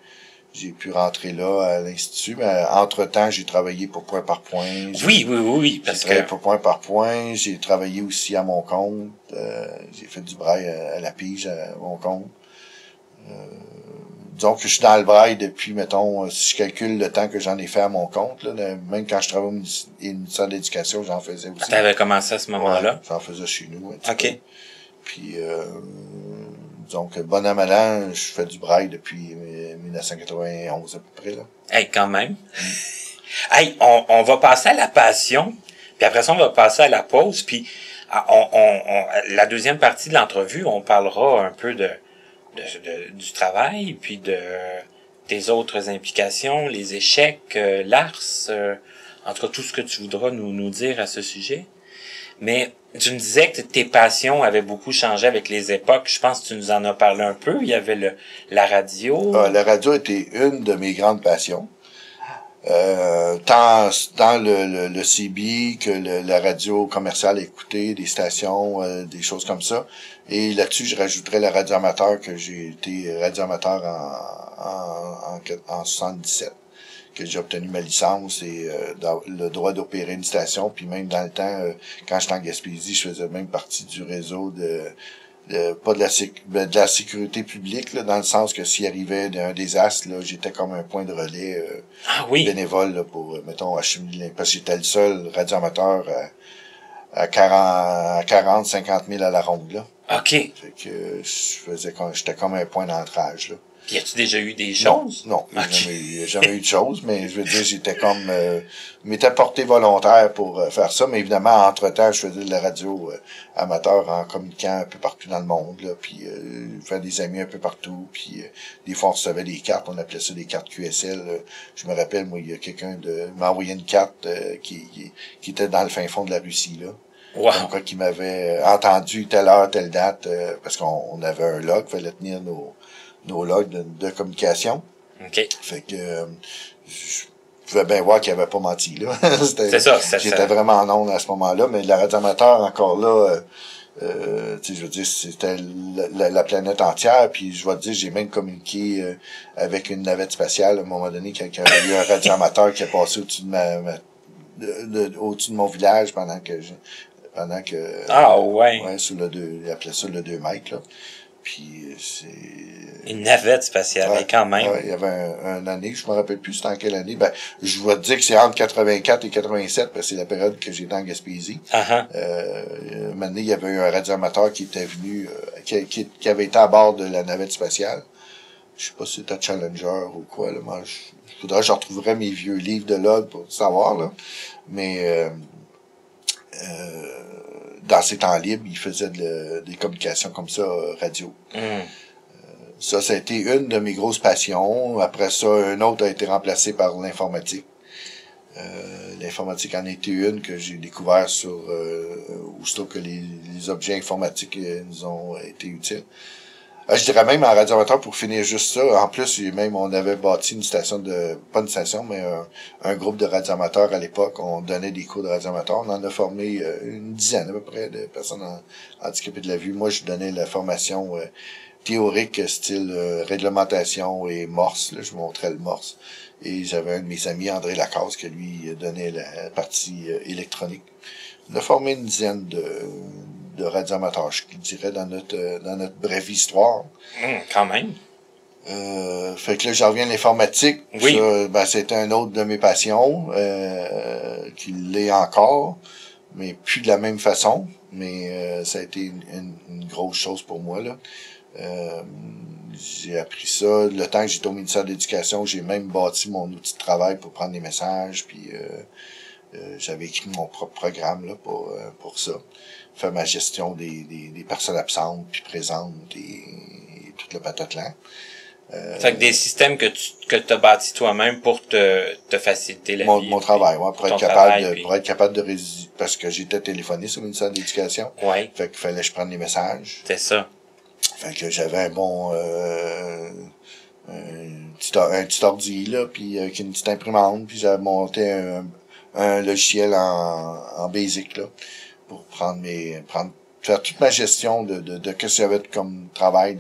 j'ai pu rentrer là à l'Institut, mais entre-temps, j'ai travaillé pour Point par Point. Oui, parce que... Pour Point par Point, j'ai travaillé aussi à mon compte, j'ai fait du braille à la pige à mon compte. Disons que je suis dans le braille depuis, mettons, si je calcule le temps que j'en ai fait à mon compte, là, même quand je travaillais au ministère de l'Éducation, j'en faisais aussi. T'avais commencé à ce moment-là? Ouais, j'en faisais chez nous. OK. Puis, donc, bon an, mal an, je fais du braille depuis 1991 à peu près, là. Hey, quand même. Hey, on va passer à la passion, puis après ça, on va passer à la pause, puis la deuxième partie de l'entrevue, on parlera un peu du travail, puis des autres implications, les échecs, l'ars, en tout cas, tout ce que tu voudras nous dire à ce sujet. Mais tu me disais que tes passions avaient beaucoup changé avec les époques. Je pense que tu nous en as parlé un peu. Il y avait la radio. La radio était une de mes grandes passions. Tant dans le CB que la radio commerciale écoutée, des stations, des choses comme ça. Et là-dessus, je rajouterais la radio amateur, que j'ai été radio amateur en 77, que j'ai obtenu ma licence et le droit d'opérer une station. Puis même dans le temps, quand j'étais en Gaspésie, je faisais même partie du réseau pas de la sécurité publique, là, dans le sens que s'il arrivait un désastre, là, j'étais comme un point de relais bénévole là, pour, mettons, acheminer, parce que j'étais le seul radioamateur à 40, 50 000 à la ronde, là. OK. Fait que j'étais comme un point d'ancrage, là. Puis y a-tu déjà eu des choses? Non, Okay. jamais eu de choses, mais je veux dire, j'étais comme, m'étais porté volontaire pour faire ça, mais évidemment, entre-temps, je faisais de la radio amateur en communiquant un peu partout dans le monde, là, puis faire des amis un peu partout, puis des fois, on recevait des cartes, on appelait ça des cartes QSL. Je me rappelle, moi, il y a quelqu'un m'a envoyé une carte qui était dans le fin fond de la Russie, là. Wow. Comme quoi, qui m'avait entendu telle heure, telle date, parce qu'on avait un log, il fallait tenir nos logs de communication. OK. Fait que je pouvais bien voir qu'il avait pas menti, là. C'est ça. J'étais vraiment en onde à ce moment-là, mais la radio amateur, encore là, tu sais, je veux dire, c'était la planète entière, puis je vais te dire, j'ai même communiqué avec une navette spatiale à un moment donné, quand il y a eu un radio amateur qui est passé au-dessus de au-dessus de mon village pendant que ah ouais. Ouais, sur le 2, il appelait ça le 2 mètres, là. Puis c'est une navette spatiale, ouais, quand même. Ouais, il y avait un année, je me rappelle plus c'était en quelle année. Ben, je vais te dire que c'est entre 84 et 87 parce que c'est la période que j'étais en Gaspésie. Un année, il y avait eu un radioamateur qui était venu qui avait été à bord de la navette spatiale. Je sais pas si c'était Challenger ou quoi là, moi faudrait que je retrouverais mes vieux livres de log pour savoir là. Mais dans ses temps libres, il faisait des communications comme ça, radio. Ça a été une de mes grosses passions. Après ça, un autre a été remplacé par l'informatique. L'informatique en était une que j'ai découvert aussitôt que les objets informatiques nous ont été utiles. Je dirais même en radioamateur, pour finir juste ça, en plus, on avait bâti une station pas une station, mais un groupe de radioamateurs à l'époque. On donnait des cours de radioamateurs. On en a formé une dizaine à peu près de personnes handicapées de la vue. Moi, je donnais la formation théorique, style réglementation et morse. Là, je montrais le morse. Et j'avais un de mes amis, André Lacasse, qui lui donnait la partie électronique. On a formé une dizaine de radioamateurs, je dirais, dans notre brève histoire. Quand même. Fait que là, j'en reviens à l'informatique. Oui. Ça, c'était un autre de mes passions, qui l'est encore, mais plus de la même façon. Mais ça a été une grosse chose pour moi, là. J'ai appris ça. Le temps que j'étais au ministère de l'Éducation, j'ai même bâti mon outil de travail pour prendre des messages, puis j'avais écrit mon propre programme là pour ça. Faire ma gestion des personnes absentes puis présentes et tout le patatlan. Fait que des systèmes que tu as bâtis toi-même pour te faciliter la vie. Mon travail, ouais, pour être capable de résister, parce que j'étais téléphoniste au ministère de l'Éducation. Ouais. Fait qu'il fallait que je prenne les messages. C'est ça. Fait que j'avais un bon un petit ordi là, puis avec une petite imprimante, puis j'avais monté un logiciel en Basic là pour faire toute ma gestion de qu'est-ce que j'avais comme travail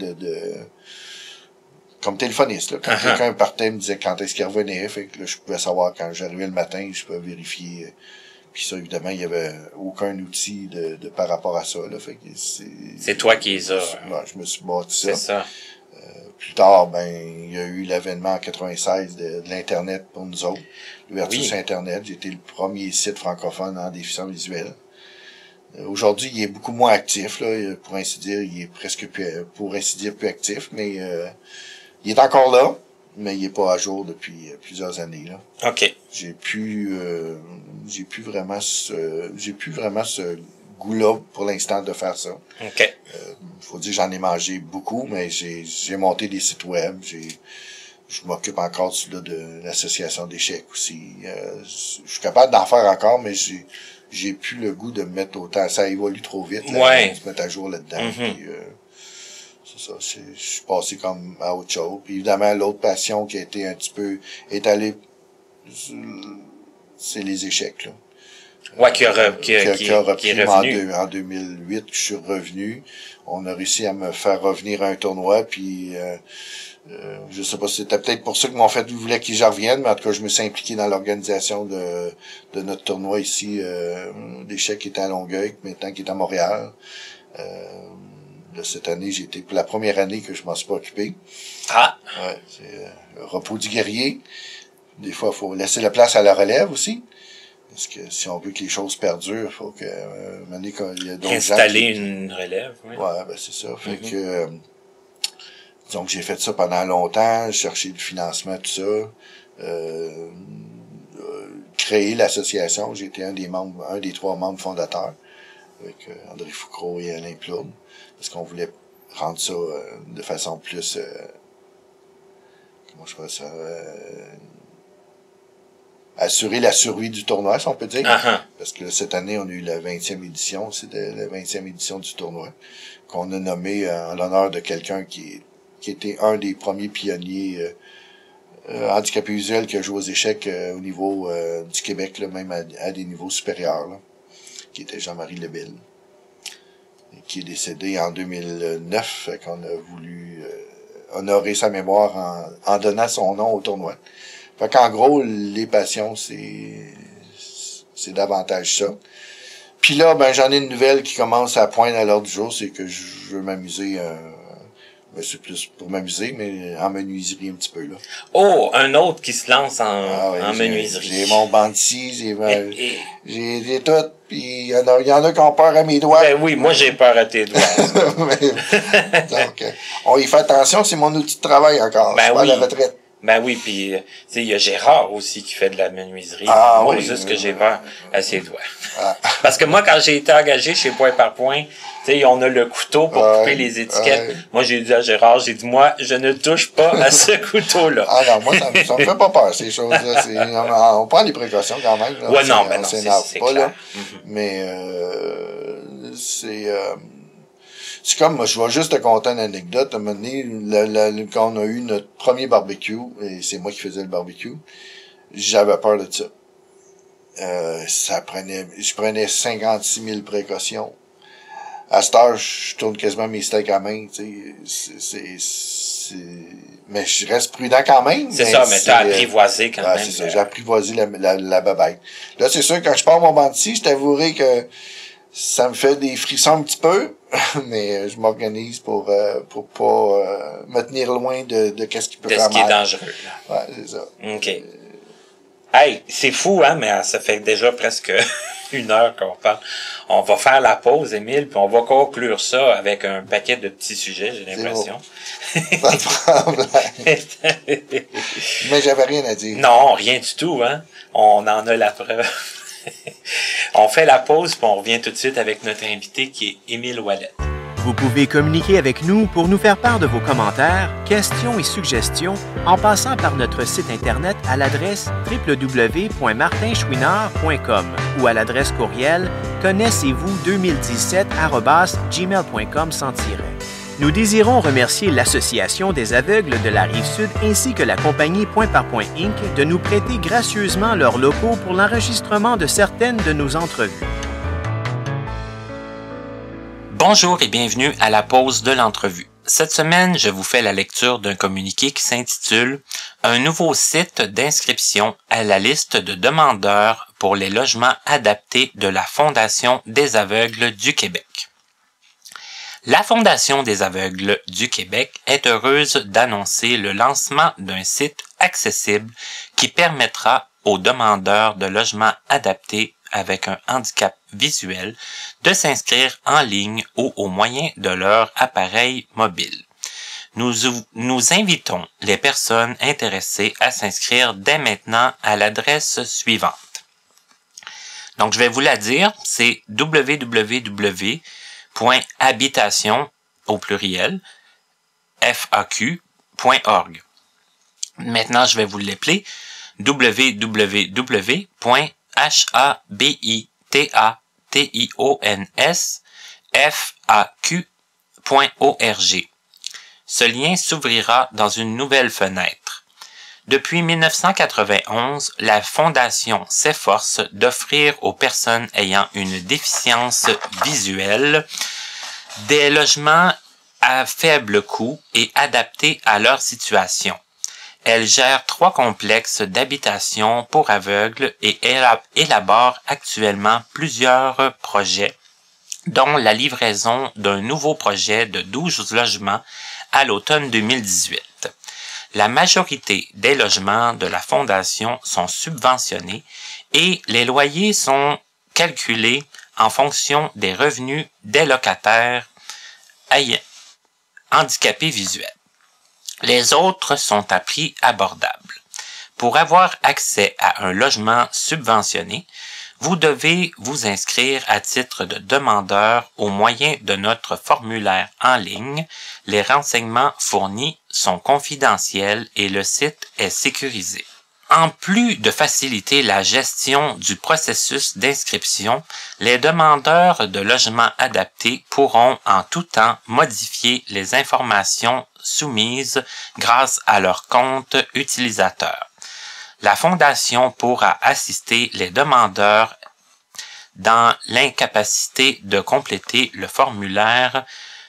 comme téléphoniste, là. Quand quelqu'un partait, me disait quand est-ce qu'il revenait, fait que là, je pouvais savoir quand j'arrivais le matin, je pouvais vérifier. Puis ça, évidemment, il y avait aucun outil de par rapport à ça, là. Fait que c'est toi qui les as. Ouais, je me suis bâti ça. C'est ça. Plus tard, il y a eu l'avènement en 96 de l'Internet pour nous autres. L'ouverture sur Internet. J'ai été le premier site francophone en déficience visuelle. Aujourd'hui, il est beaucoup moins actif, là. Pour ainsi dire, il est plus actif, mais il est encore là, mais il est pas à jour depuis plusieurs années, là. OK. J'ai plus vraiment ce goût-là pour l'instant de faire ça. OK. Faut dire que j'en ai mangé beaucoup, mais j'ai monté des sites web, je m'occupe encore de l'association d'échecs aussi. Je suis capable d'en faire encore, mais j'ai plus le goût de me mettre autant. Ça évolue trop vite, là, de se mettre à jour là-dedans. Puis, c'est ça, je suis passé comme à autre chose. Puis évidemment, l'autre passion qui a été un petit peu étalée, c'est les échecs, là. Ouais, qui est revenu. En 2008, je suis revenu. On a réussi à me faire revenir à un tournoi, puis je sais pas si c'était peut-être pour ça que mon fait voulait que je revienne, mais en tout cas, je me suis impliqué dans l'organisation de notre tournoi ici, d'échecs qui était à Longueuil, maintenant qui est à Montréal. Cette année, j'ai été pour la première année que je m'en suis pas occupé. Ah! Ouais, c'est le repos du guerrier. Des fois, il faut laisser la place à la relève aussi. Parce que si on veut que les choses perdurent, il faut que il y a d'autres installer une relève, oui. Ouais, c'est ça. Fait que donc j'ai fait ça pendant longtemps, j'ai cherché du financement, tout ça. Créer l'association, j'ai été un des 3 membres fondateurs, avec André Foucault et Alain Plourde, parce qu'on voulait rendre ça de façon plus comment je fais ça, assurer la survie du tournoi, si on peut dire. Parce que là, cette année, on a eu la 20e édition. C'était la 20e édition du tournoi, qu'on a nommé en l'honneur de quelqu'un qui était un des premiers pionniers handicapés visuels qui a joué aux échecs au niveau du Québec, là, même à des niveaux supérieurs, là, qui était Jean-Marie Lebel, qui est décédé en 2009, fait qu'on a voulu honorer sa mémoire en donnant son nom au tournoi. Fait qu'en gros, les passions, c'est davantage ça. Puis là, j'en ai une nouvelle qui commence à poindre à l'ordre du jour, c'est que je veux m'amuser, c'est plus pour m'amuser, mais en menuiserie un petit peu, là. Oh, un autre qui se lance en menuiserie. J'ai mon banti, j'ai tout, puis il y en a qui ont peur à mes doigts. Ben oui, moi j'ai peur à tes doigts. Donc, on y fait attention, c'est mon outil de travail encore. Ben pas à la retraite. Ben oui, puis tu sais, il y a Gérard aussi qui fait de la menuiserie. Moi, juste que j'ai peur à ses doigts. Parce que moi, quand j'ai été engagé chez Point par Point, tu sais, on a le couteau pour couper les étiquettes. Moi, j'ai dit à Gérard, moi, je ne touche pas à ce couteau-là. Ah non, moi, ça me fait pas peur, ces choses-là. On prend des précautions quand même. Là. Ouais, non, ben non, c'est pas, clair. Là. Mais c'est comme, moi, je vais juste te conter une anecdote. À un moment donné, quand on a eu notre premier barbecue, et c'est moi qui faisais le barbecue, j'avais peur de ça. Je prenais 56 000 précautions. À cette heure, je tourne quasiment mes steaks à main, tu sais. Mais je reste prudent quand même. C'est ça, mais t'as apprivoisé quand même. C'est ça, j'ai apprivoisé la babaille. Là, c'est sûr, quand je pars mon banc-ci, je t'avouerai que ça me fait des frissons un petit peu, mais je m'organise pour pas me tenir loin de qu'est-ce qui peut faire mal. De ce qui est dangereux, là. Ouais, c'est ça. OK. Hey, c'est fou, hein, mais ça fait déjà presque 1 heure qu'on parle. On va faire la pause, Émile, puis on va conclure ça avec un paquet de petits sujets, j'ai l'impression. Pas de problème. Mais j'avais rien à dire. Non, rien du tout, hein. On en a la preuve. On fait la pause, puis on revient tout de suite avec notre invité qui est Émile Ouellette. Vous pouvez communiquer avec nous pour nous faire part de vos commentaires, questions et suggestions en passant par notre site Internet à l'adresse www.martinchouinard.com ou à l'adresse courriel connaissez-vous2017@gmail.com sans tiret. Nous désirons remercier l'Association des aveugles de la Rive-Sud ainsi que la compagnie Point par Point Inc. de nous prêter gracieusement leurs locaux pour l'enregistrement de certaines de nos entrevues. Bonjour et bienvenue à la pause de l'entrevue. Cette semaine, je vous fais la lecture d'un communiqué qui s'intitule « Un nouveau site d'inscription à la liste de demandeurs pour les logements adaptés de la Fondation des aveugles du Québec ». La Fondation des aveugles du Québec est heureuse d'annoncer le lancement d'un site accessible qui permettra aux demandeurs de logements adaptés avec un handicap visuel de s'inscrire en ligne ou au moyen de leur appareil mobile. Nous invitons les personnes intéressées à s'inscrire dès maintenant à l'adresse suivante. Donc, je vais vous la dire, c'est www.habitation au pluriel faq.org. Maintenant, je vais vous l'appeler www.habitatonsfaq.org. Ce lien s'ouvrira dans une nouvelle fenêtre. Depuis 1991, la Fondation s'efforce d'offrir aux personnes ayant une déficience visuelle des logements à faible coût et adaptés à leur situation. Elle gère 3 complexes d'habitation pour aveugles et élabore actuellement plusieurs projets, dont la livraison d'un nouveau projet de 12 logements à l'automne 2018. La majorité des logements de la Fondation sont subventionnés et les loyers sont calculés en fonction des revenus des locataires handicapés visuels. Les autres sont à prix abordable. Pour avoir accès à un logement subventionné, vous devez vous inscrire à titre de demandeur au moyen de notre formulaire en ligne. Les renseignements fournis sont confidentiels et le site est sécurisé. En plus de faciliter la gestion du processus d'inscription, les demandeurs de logements adaptés pourront en tout temps modifier les informations soumises grâce à leur compte utilisateur. La Fondation pourra assister les demandeurs dans l'incapacité de compléter le formulaire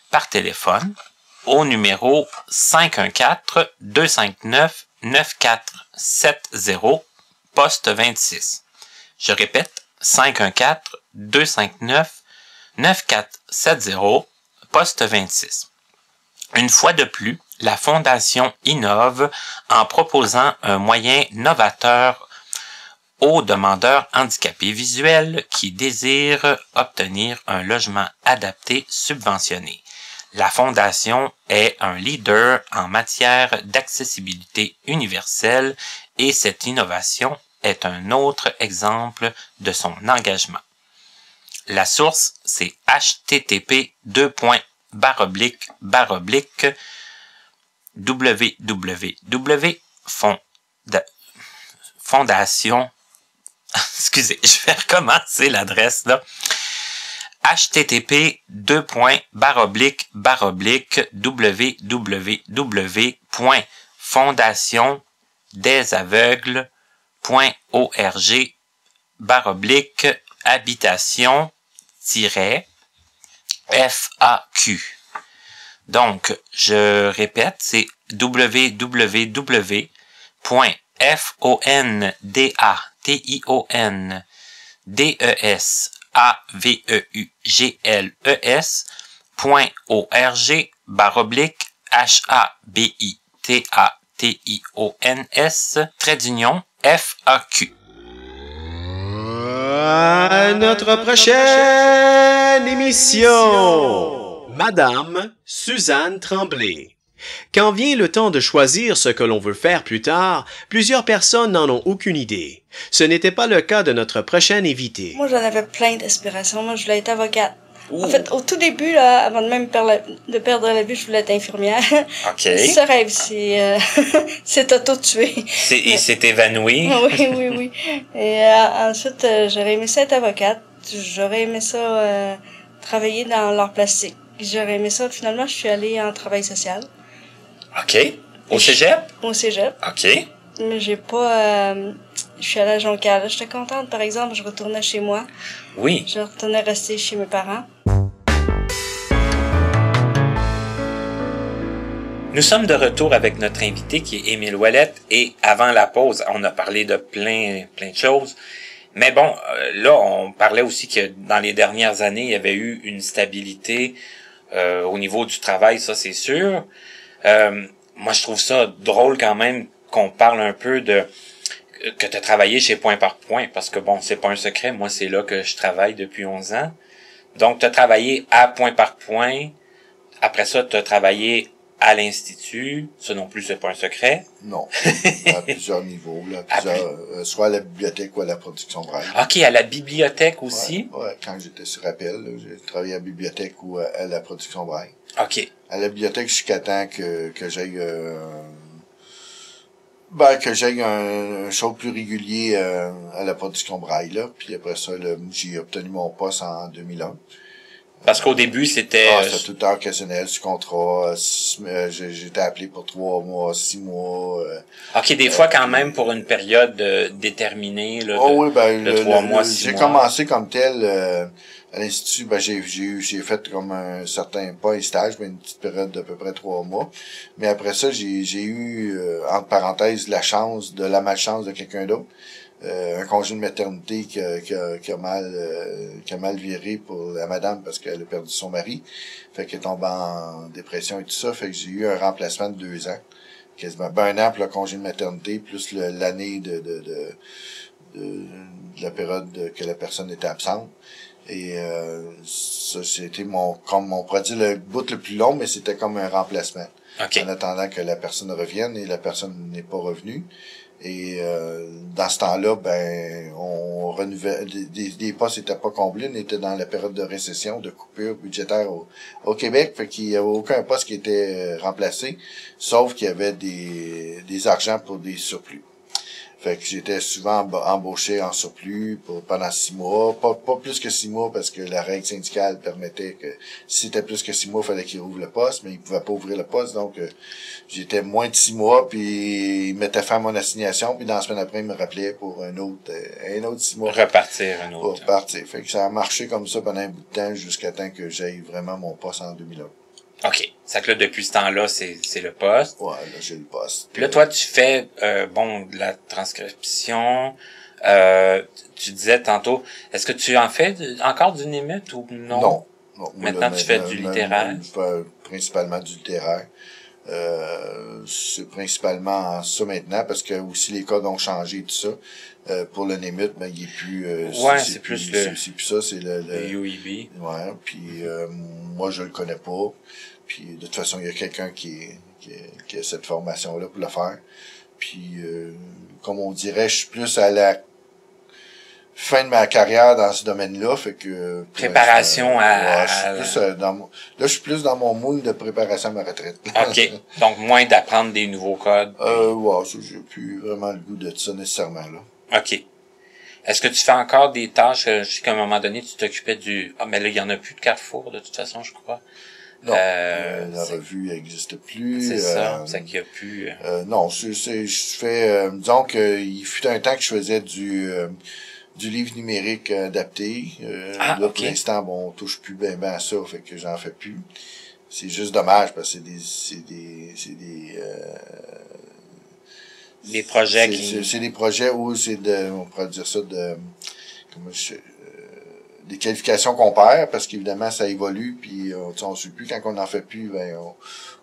par téléphone au numéro 514-259-9470, poste 26. Je répète, 514-259-9470, poste 26. Une fois de plus, la Fondation innove en proposant un moyen novateur aux demandeurs handicapés visuels qui désirent obtenir un logement adapté subventionné. La Fondation est un leader en matière d'accessibilité universelle et cette innovation est un autre exemple de son engagement. La source, c'est http://www.fondation. Excusez, je vais recommencer l'adresse là. www.fondationdesaveugle.org/habitation-FAQ. Donc, je répète, c'est www.fondation-des-aveugle.org/habitatons-FAQ. À notre prochaine émission, Madame Suzanne Tremblay. Quand vient le temps de choisir ce que l'on veut faire plus tard, plusieurs personnes n'en ont aucune idée. Ce n'était pas le cas de notre prochaine invitée. Moi, j'en avais plein d'aspirations. Moi, je voulais être avocate. Ouh. En fait, au tout début, là, avant de même de perdre la vue, je voulais être infirmière. OK. Ce rêve, c'est auto-tué. Il s'est évanoui. Oui. Et ensuite, j'aurais aimé ça être avocate. J'aurais aimé ça travailler dans l'art plastique. J'aurais aimé ça. Finalement, je suis allée en travail social. OK. Au cégep? Au cégep. OK. Mais j'ai pas... je suis allée à Jonquière. J'étais contente, par exemple, je retournais chez moi. Oui. Je retournais rester chez mes parents. Nous sommes de retour avec notre invité qui est Émile Ouellette et avant la pause, on a parlé de plein de choses. Mais bon, là, on parlait aussi que dans les dernières années, il y avait eu une stabilité au niveau du travail, ça c'est sûr. Moi, je trouve ça drôle quand même qu'on parle un peu de que tu as travaillé chez Point par Point, parce que bon, c'est pas un secret, moi c'est là que je travaille depuis 11 ans. Donc, tu as travaillé à Point par Point, après ça, tu as travaillé à l'Institut, ça non plus, c'est pas un secret. Non, à plusieurs niveaux, là, soit à la bibliothèque ou à la production braille. OK, à la bibliothèque aussi? Ouais, quand j'étais sur appel, j'ai travaillé à la bibliothèque ou à la production braille. OK. À la bibliothèque, jusqu'à temps que j'aille que j'aille un show plus régulier à la production braille, là. Puis après ça, j'ai obtenu mon poste en 2001. Parce qu'au début, c'était... c'était tout le temps occasionnel, sur contrat. J'étais appelé pour 3 mois, 6 mois. OK, des fois quand même pour une période déterminée, là, oui, de 3 mois, 6 mois. J'ai commencé comme tel à l'Institut, j'ai fait comme un certain, pas un stage, mais une petite période d'à peu près 3 mois. Mais après ça, j'ai eu, entre parenthèses, la malchance de quelqu'un d'autre. Un congé de maternité qui a mal viré pour la madame parce qu'elle a perdu son mari. Fait qu'elle est tombée en dépression et tout ça. Fait que j'ai eu un remplacement de 2 ans. Quasiment 1 an pour le congé de maternité, plus l'année de la période que la personne était absente. Et ça, c'était comme on pourrait dire le bout le plus long, mais c'était comme un remplacement. Okay. En attendant que la personne revienne, et la personne n'est pas revenue. Et dans ce temps-là, on renouvelle, des postes n'étaient pas comblés, on était dans la période de récession, de coupure budgétaire au Québec, fait qu'il y avait aucun poste qui était remplacé, sauf qu'il y avait des argents pour des surplus. Fait que j'étais souvent embauché en surplus pendant 6 mois, pas plus que 6 mois parce que la règle syndicale permettait que si c'était plus que 6 mois, il fallait qu'il ouvre le poste, mais il pouvait pas ouvrir le poste, donc j'étais moins de 6 mois, puis il mettait fin à mon assignation, puis dans la semaine après, il me rappelait pour un autre 6 mois. Repartir un autre. Pour repartir. Fait que ça a marché comme ça pendant un bout de temps jusqu'à temps que j'aille vraiment mon poste en 2001. OK. C'est que là, depuis ce temps-là, c'est le poste. Ouais, là, j'ai le poste. Puis là, toi, tu fais, de la transcription. Tu disais tantôt, est-ce que tu en fais encore du NIMET ou non? Non. Maintenant, tu fais du littéraire? Je fais principalement du littéraire. C'est principalement ça maintenant, parce que aussi les codes ont changé et tout ça. Pour le NIMET, il est plus... c'est plus le... C'est plus ça, c'est le UEB. Ouais, puis moi, je le connais pas. Puis de toute façon, il y a quelqu'un qui a cette formation-là pour le faire. Puis, comme on dirait, je suis plus à la fin de ma carrière dans ce domaine-là, fait que... Préparation là, je suis plus dans mon moule de préparation à ma retraite. OK. Donc, moins d'apprendre des nouveaux codes. J'ai plus vraiment le goût de ça nécessairement, là. OK. Est-ce que tu fais encore des tâches? Je sais qu'à un moment donné, tu t'occupais du... Ah, mais là, il y en a plus de Carrefour, de toute façon, je crois. Non, la revue n'existe plus. C'est ça, c'est qu'il n'y a plus... Non, je fais... disons qu'il fut un temps que je faisais du livre numérique adapté. Là, OK. Pour l'instant, on touche plus bien à ça, fait que j'en fais plus. C'est juste dommage, parce que c'est des projets c'est des projets où on pourrait dire ça des qualifications qu'on perd, parce qu'évidemment, ça évolue, puis on ne sait plus, quand on n'en fait plus,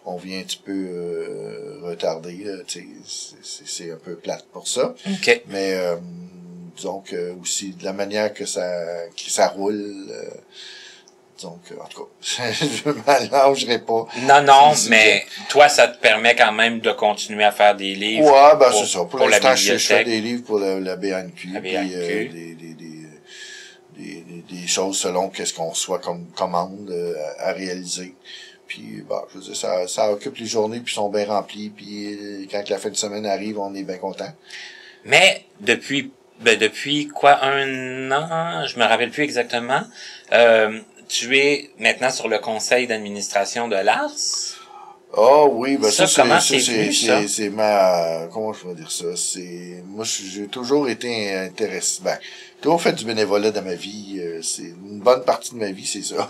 on vient un petit peu retardé, c'est un peu plate pour ça. OK. Mais disons que aussi de la manière que ça roule, donc en tout cas, je m'allongerai pas. Non, mais toi, ça te permet quand même de continuer à faire des livres. Ouais, c'est ça. Pour l'instant, je fais des livres pour la BNQ. La BNQ. Puis, des choses selon qu'est-ce qu'on soit comme commande à réaliser. Puis je veux dire, ça occupe les journées, puis sont bien remplies, puis quand la fin de semaine arrive, on est bien content. Mais depuis quoi, 1 an, je me rappelle plus exactement, tu es maintenant sur le conseil d'administration de l'ARS? Ah oui, ça c'est ma, comment je vais dire ça, moi j'ai toujours été intéressé, toujours fait du bénévolat dans ma vie, c'est une bonne partie de ma vie, c'est ça.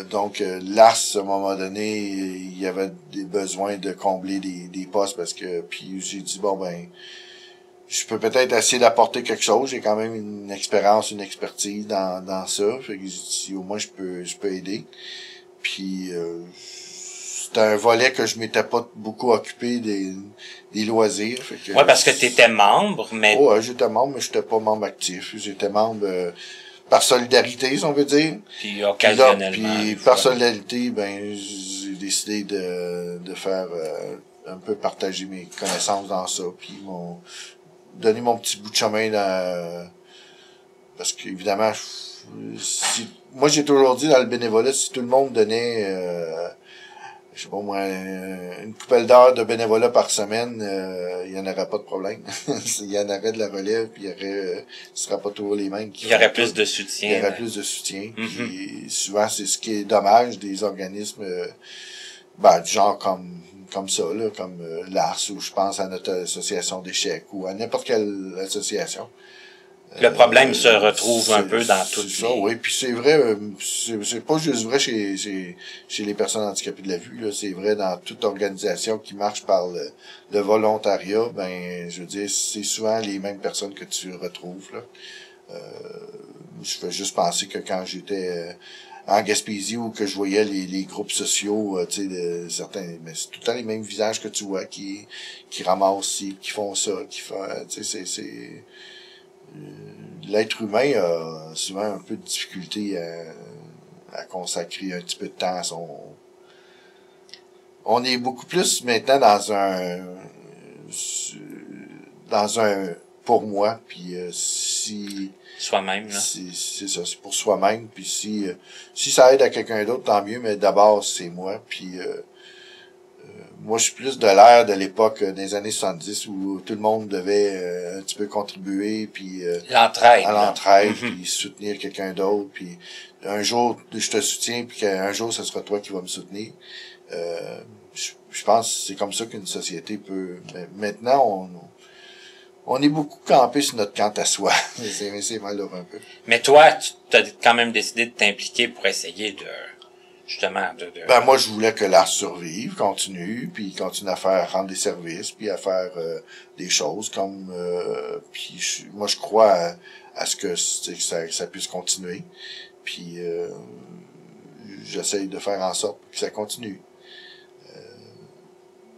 Donc, l'ARS, à un moment donné, il y avait des besoins de combler des postes parce que, puis j'ai dit, bon, ben, je peux peut-être essayer d'apporter quelque chose. J'ai quand même une expérience, une expertise dans ça. Fait que si au moins je peux aider. Puis, c'était un volet que je m'étais pas beaucoup occupé des loisirs. Fait que, Ouais, parce que t'étais membre, mais... Oh, ouais, j'étais membre, mais j'étais pas membre actif. J'étais membre, par solidarité, si on veut dire. Puis occasionnellement. Puis par solidarité, ben j'ai décidé de faire un peu partager mes connaissances dans ça, puis donner mon petit bout de chemin parce qu'évidemment, moi j'ai toujours dit dans le bénévolat, si tout le monde donnait je sais pas moi, une couple d'heures de bénévolat par semaine, il y en aurait pas de problème. Il y en aurait de la relève, puis il y aurait, ce sera pas toujours les mêmes qui. Il y aurait plus de soutien. Il y aurait plus de soutien. Puis souvent, c'est ce qui est dommage des organismes, du genre comme ça, là, comme l'ARS, ou je pense à notre association d'échecs, ou à n'importe quelle association. Le problème se retrouve un peu dans toutes ça, oui. Puis c'est vrai, c'est pas juste vrai chez les personnes handicapées de la vue, là. C'est vrai dans toute organisation qui marche par le volontariat. Ben, je veux dire, c'est souvent les mêmes personnes que tu retrouves, là. Je fais juste penser que quand j'étais en Gaspésie ou que je voyais les groupes sociaux, tu sais, certains, mais c'est tout le temps les mêmes visages que tu vois qui ramassent, qui font ça, qui font, tu sais, c'est l'être humain a souvent un peu de difficulté à consacrer un petit peu de temps à son... On est beaucoup plus maintenant dans un pour moi, puis si... Soi-même, là. C'est ça, c'est pour soi-même, puis si ça aide à quelqu'un d'autre, tant mieux, mais d'abord, c'est moi, puis... moi, je suis plus de l'ère de l'époque des années 70 où tout le monde devait un petit peu contribuer, puis l'entraide, à l'entraide, puis soutenir quelqu'un d'autre, puis un jour je te soutiens, puis qu'un jour ce sera toi qui vas me soutenir. Je pense que c'est comme ça qu'une société peut. Mais maintenant, on est beaucoup campé sur notre camp à soi. C'est malheureux un peu. Mais toi, tu as quand même décidé de t'impliquer pour essayer de... justement Ben moi je voulais que l'art survive, continue, puis continue à rendre des services, puis à faire des choses comme puis moi je crois à ce que ça puisse continuer. Puis j'essaye de faire en sorte que ça continue.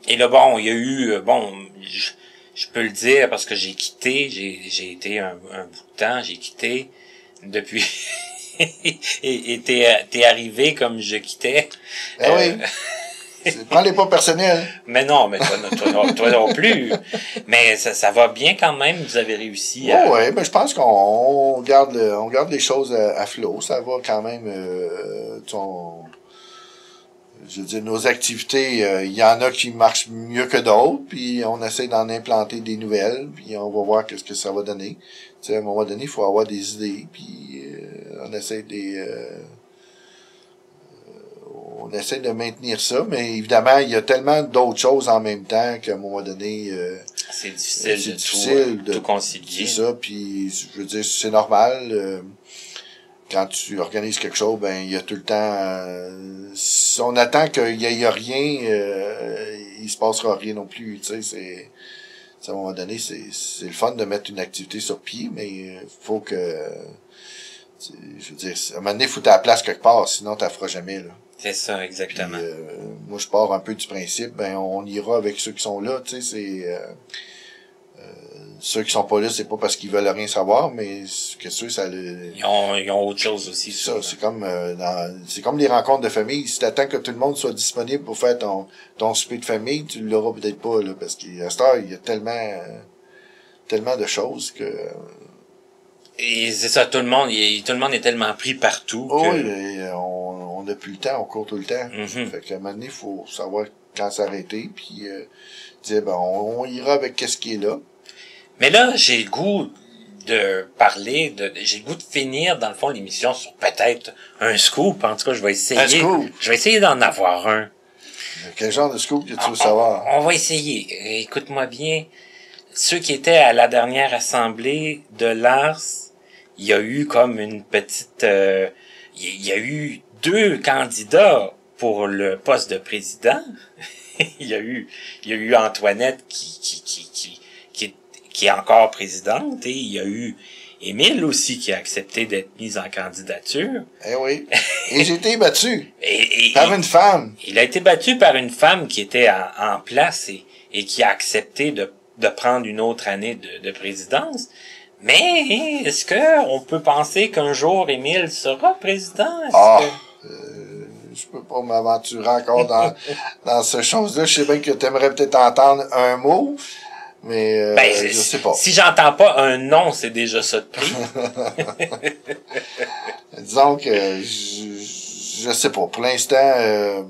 Et là bon, il y a eu je peux le dire parce que j'ai quitté, j'ai été un bout de temps, j'ai quitté depuis et t'es arrivé comme je quittais. Oui. Prends-les pas personnels. Mais non, mais toi non plus. Mais ça va bien quand même, vous avez réussi à... Ouais, mais je pense qu'on garde les choses à flot. Ça va quand même, je veux dire, nos activités, il y en a qui marchent mieux que d'autres, puis on essaie d'en implanter des nouvelles, puis on va voir qu'est-ce que ça va donner. Tu sais, à un moment donné, il faut avoir des idées, puis on essaie de maintenir ça, mais évidemment, il y a tellement d'autres choses en même temps qu'à un moment donné, c'est difficile de tout concilier. C'est ça, puis je veux dire, c'est normal. Quand tu organises quelque chose, ben il y a tout le temps. Si on attend qu'il y a rien, il se passera rien non plus. Tu sais, à un moment donné, c'est le fun de mettre une activité sur pied, mais faut que, je veux dire, à un moment donné, faut ta place quelque part, sinon t'en feras jamais là. C'est ça, exactement. Puis, moi, je pars un peu du principe, ben on ira avec ceux qui sont là. Tu sais, c'est ceux qui sont pas là, c'est pas parce qu'ils veulent rien savoir, mais que ceux ça ils ont autre chose aussi. Ça, c'est comme les rencontres de famille. Si t'attends que tout le monde soit disponible pour faire ton souper de famille, tu l'auras peut-être pas là, parce qu'à cette heure, il y a tellement de choses que. Et c'est ça, tout le monde est tellement pris partout. Oh, que... oui, on n'a plus le temps, on court tout le temps. Fait qu'à un moment donné, il faut savoir quand s'arrêter, puis dire ben on ira avec qu'est-ce qui est là. Mais là, j'ai le goût de parler, j'ai le goût de finir, dans le fond, l'émission sur peut-être un scoop. En tout cas, je vais essayer. Un scoop? Je vais essayer d'en avoir un. Quel genre de scoop que tu veux savoir? On va essayer. Écoute-moi bien. Ceux qui étaient à la dernière assemblée de l'ARS, il y a eu comme une petite il y a eu 2 candidats pour le poste de président. il y a eu Antoinette qui est encore présidente, et il y a eu Émile aussi qui a accepté d'être mise en candidature. Eh oui. Et j'ai été battu Et par une femme. il a été battu par une femme qui était en place et qui a accepté de prendre une autre année de présidence. Mais est-ce que on peut penser qu'un jour Émile sera président? Je peux pas m'aventurer encore dans ce chose-là. Je sais bien que t'aimerais peut-être entendre un mot, mais je sais pas. Si j'entends pas un non, c'est déjà ça de prix. Disons que je sais pas. Pour l'instant,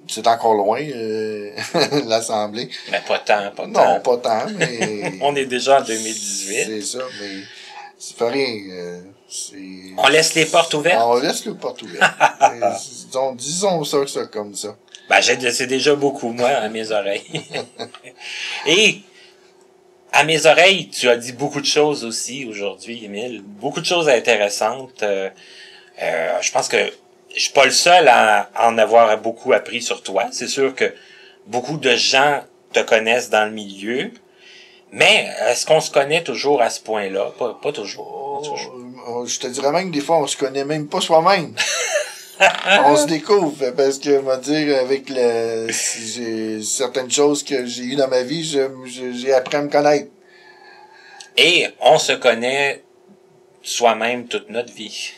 c'est encore loin, l'Assemblée. Mais pas tant. Non, pas tant, mais... On est déjà en 2018. C'est ça, mais c'est pas rien. On laisse les portes ouvertes? On laisse les portes ouvertes. Disons ça comme ça. Ben, c'est déjà beaucoup, moi, à mes oreilles. Et, à mes oreilles, tu as dit beaucoup de choses aussi aujourd'hui, Émile. Beaucoup de choses intéressantes. Je pense que je suis pas le seul à en avoir beaucoup appris sur toi. C'est sûr que beaucoup de gens te connaissent dans le milieu. Mais, est-ce qu'on se connaît toujours à ce point-là? Pas toujours. Pas toujours. Je te dirais même que des fois, on se connaît même pas soi-même. On se découvre, parce que, on va dire, avec j'ai certaines choses que j'ai eues dans ma vie, j'ai appris à me connaître. Et on se connaît soi-même toute notre vie.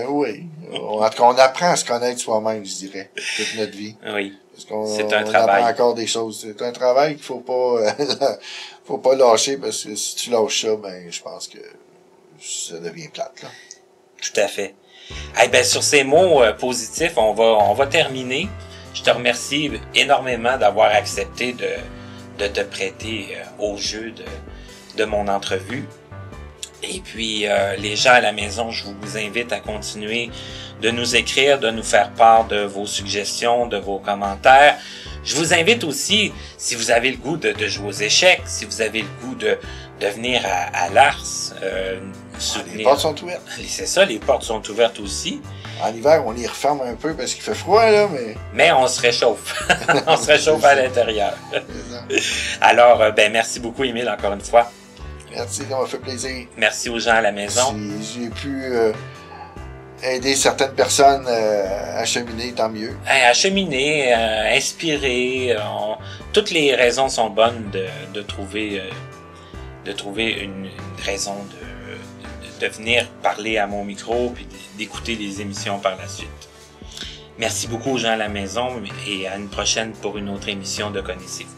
Oui. En tout cas, on apprend à se connaître soi-même, je dirais, toute notre vie. Oui. Parce qu'on c'est un travail. Apprend encore des choses. C'est un travail qu'il faut pas lâcher, parce que si tu lâches ça, ben, je pense que ça devient plate, là. Tout à fait. Eh ben, sur ces mots positifs, on va terminer. Je te remercie énormément d'avoir accepté de te prêter au jeu de mon entrevue. Et puis, les gens à la maison, je vous invite à continuer de nous écrire, de nous faire part de vos suggestions, de vos commentaires. Je vous invite aussi, si vous avez le goût de jouer aux échecs, si vous avez le goût de venir à l'Ars, soutenir. Les portes sont ouvertes. C'est ça, les portes sont ouvertes aussi. En hiver, on les referme un peu parce qu'il fait froid, là, mais... Mais on se réchauffe. On se réchauffe à l'intérieur. Alors, merci beaucoup, Émile, encore une fois. Merci, ça m'a fait plaisir. Merci aux gens à la maison. Si j'ai pu aider certaines personnes à cheminer, tant mieux. À cheminer, inspirer. Toutes les raisons sont bonnes de trouver une raison de venir parler à mon micro puis d'écouter les émissions par la suite. Merci beaucoup aux gens à la maison et à une prochaine pour une autre émission de Connaissez-vous.